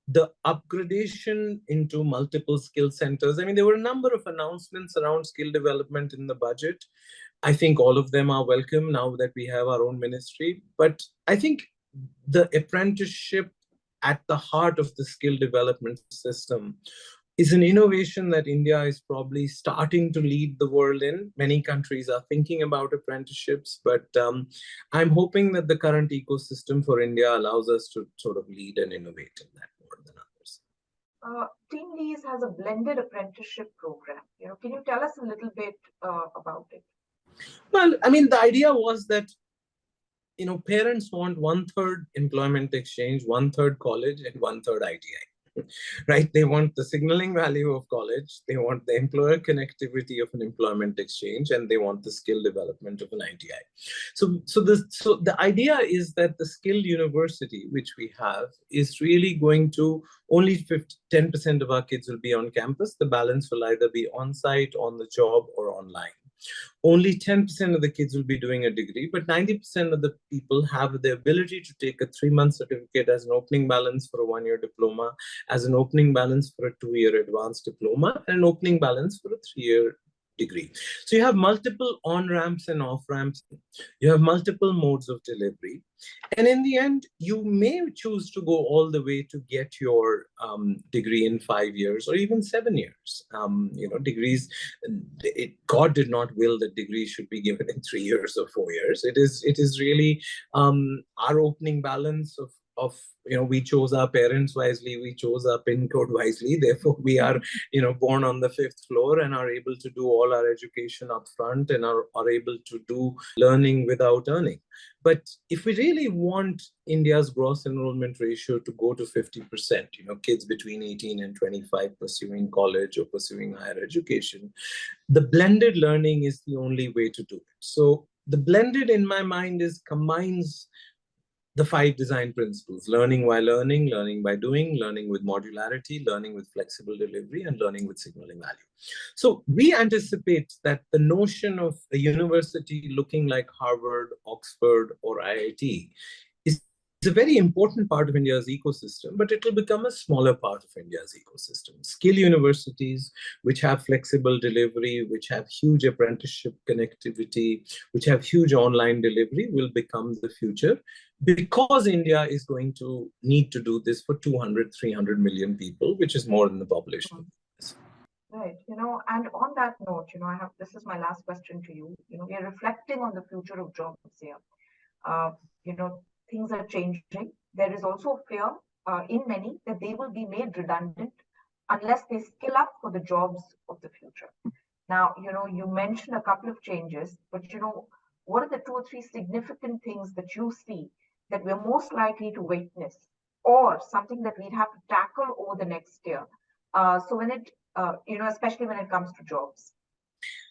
the upgradation into multiple skill centers, I mean, there were a number of announcements around skill development in the budget. I think all of them are welcome now that we have our own ministry. But I think the apprenticeship at the heart of the skill development system is an innovation that India is probably starting to lead the world in. Many countries are thinking about apprenticeships, but I'm hoping that the current ecosystem for India allows us to sort of lead and innovate in that more than others. TeamLease has a blended apprenticeship program. Can you tell us a little bit about it? Well, I mean, the idea was that parents want 1/3 employment exchange, 1/3 college, and 1/3 ITI, right? They want the signaling value of college, they want the employer connectivity of an employment exchange, and they want the skill development of an ITI. So the idea is that the skill university, which we have, is really going to only 10% of our kids will be on campus. The balance will either be on site, on the job, or online. Only 10% of the kids will be doing a degree, but 90% of the people have the ability to take a 3-month certificate as an opening balance for a 1-year diploma, as an opening balance for a 2-year advanced diploma, and an opening balance for a 3-year degree. So you have multiple on-ramps and off-ramps. You have multiple modes of delivery. And in the end, you may choose to go all the way to get your degree in 5 years or even 7 years. Degrees, God did not will that degrees should be given in 3 years or 4 years. It is really our opening balance of we chose our parents wisely, we chose our PIN code wisely, therefore we are born on the 5th floor and are able to do all our education up front and are able to do learning without earning. But if we really want India's gross enrollment ratio to go to 50%, kids between 18 and 25 pursuing college or pursuing higher education, the blended learning is the only way to do it. So the blended, in my mind, combines the 5 design principles: learning while earning, learning by doing, learning with modularity, learning with flexible delivery, and learning with signaling value. So we anticipate that the notion of a university looking like Harvard, Oxford, or IIT is a very important part of India's ecosystem, but it will become a smaller part of India's ecosystem. Skill universities, which have flexible delivery, which have huge apprenticeship connectivity, which have huge online delivery, will become the future, because India is going to need to do this for 200, 300 million people, which is more than the population. Right. And on that note, this is my last question to you. We are reflecting on the future of jobs here. Things are changing. There is also fear in many that they will be made redundant unless they skill up for the jobs of the future. Now, you mentioned a couple of changes, but what are the 2 or 3 significant things that you see that we're most likely to witness, or something that we'd have to tackle over the next year? So when it, especially when it comes to jobs.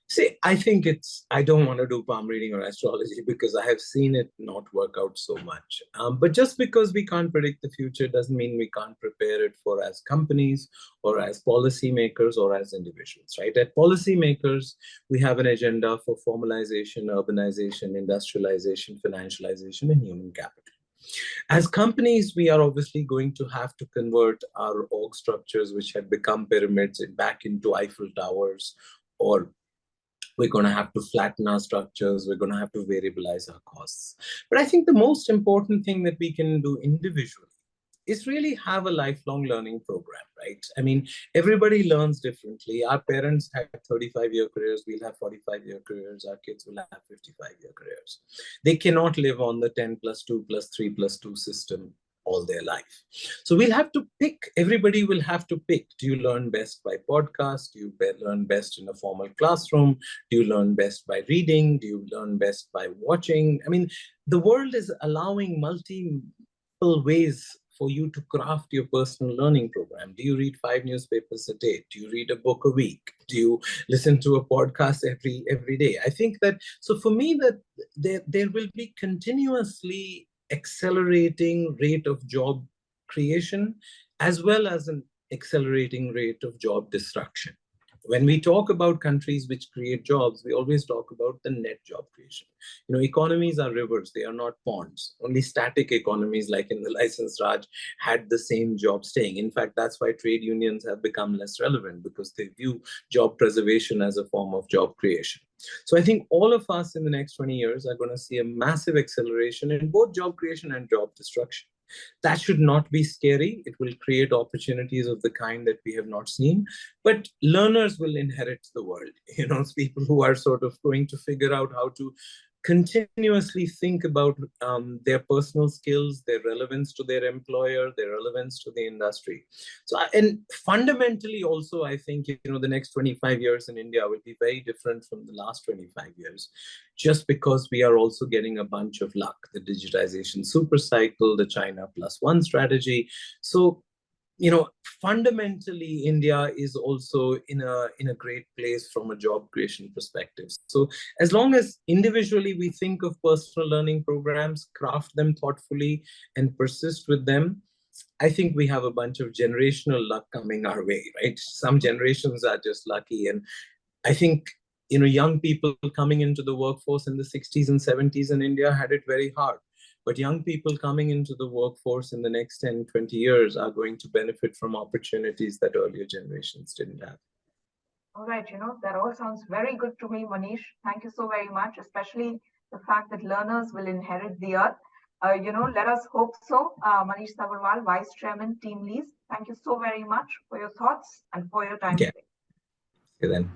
See, I think I don't want to do palm reading or astrology because I have seen it not work out so much. But just because we can't predict the future doesn't mean we can't prepare it for as companies or as policymakers or as individuals, right? At policymakers, we have an agenda for formalization, urbanization, industrialization, financialization, and human capital. As companies, we are obviously going to have to convert our org structures, which had become pyramids, back into Eiffel Towers, or we're going to have to flatten our structures. We're going to have to variabilize our costs. But I think the most important thing that we can do individually is really have a lifelong learning program, right? I mean, everybody learns differently. Our parents had 35-year careers. We'll have 45-year careers. Our kids will have 55-year careers. They cannot live on the 10 plus 2 plus 3 plus 2 system all their life. So we'll have to pick, everybody will have to pick. Do you learn best by podcast? Do you learn best in a formal classroom? Do you learn best by reading? Do you learn best by watching? I mean, the world is allowing multiple ways for you to craft your personal learning program. Do you read 5 newspapers a day? Do you read a book a week? Do you listen to a podcast every day? I think that, so for me, that there will be continuously accelerating rate of job creation, as well as an accelerating rate of job destruction. When we talk about countries which create jobs, we always talk about the net job creation. Economies are rivers, they are not ponds. Only static economies like in the licensed Raj had the same job staying. In fact, that's why trade unions have become less relevant, because they view job preservation as a form of job creation. So I think all of us in the next 20 years are going to see a massive acceleration in both job creation and job destruction. That should not be scary. It will create opportunities of the kind that we have not seen. But learners will inherit the world. It's people who are sort of going to figure out how to continuously think about their personal skills, their relevance to their employer, their relevance to the industry. So, and fundamentally also, I think, the next 25 years in India will be very different from the last 25 years, just because we are also getting a bunch of luck, the digitization super cycle, the China +1 strategy. So, fundamentally, India is also in a great place from a job creation perspective. So as long as individually we think of personal learning programs, craft them thoughtfully, and persist with them, I think we have a bunch of generational luck coming our way, right? Some generations are just lucky. And I think, young people coming into the workforce in the 60s and 70s in India had it very hard. But young people coming into the workforce in the next 10, 20 years are going to benefit from opportunities that earlier generations didn't have. All right, that all sounds very good to me, Manish. Thank you so very much, especially the fact that learners will inherit the earth. Let us hope so. Manish Sabharwal, Vice Chairman, TeamLease, thank you so very much for your thoughts and for your time today. Okay, then.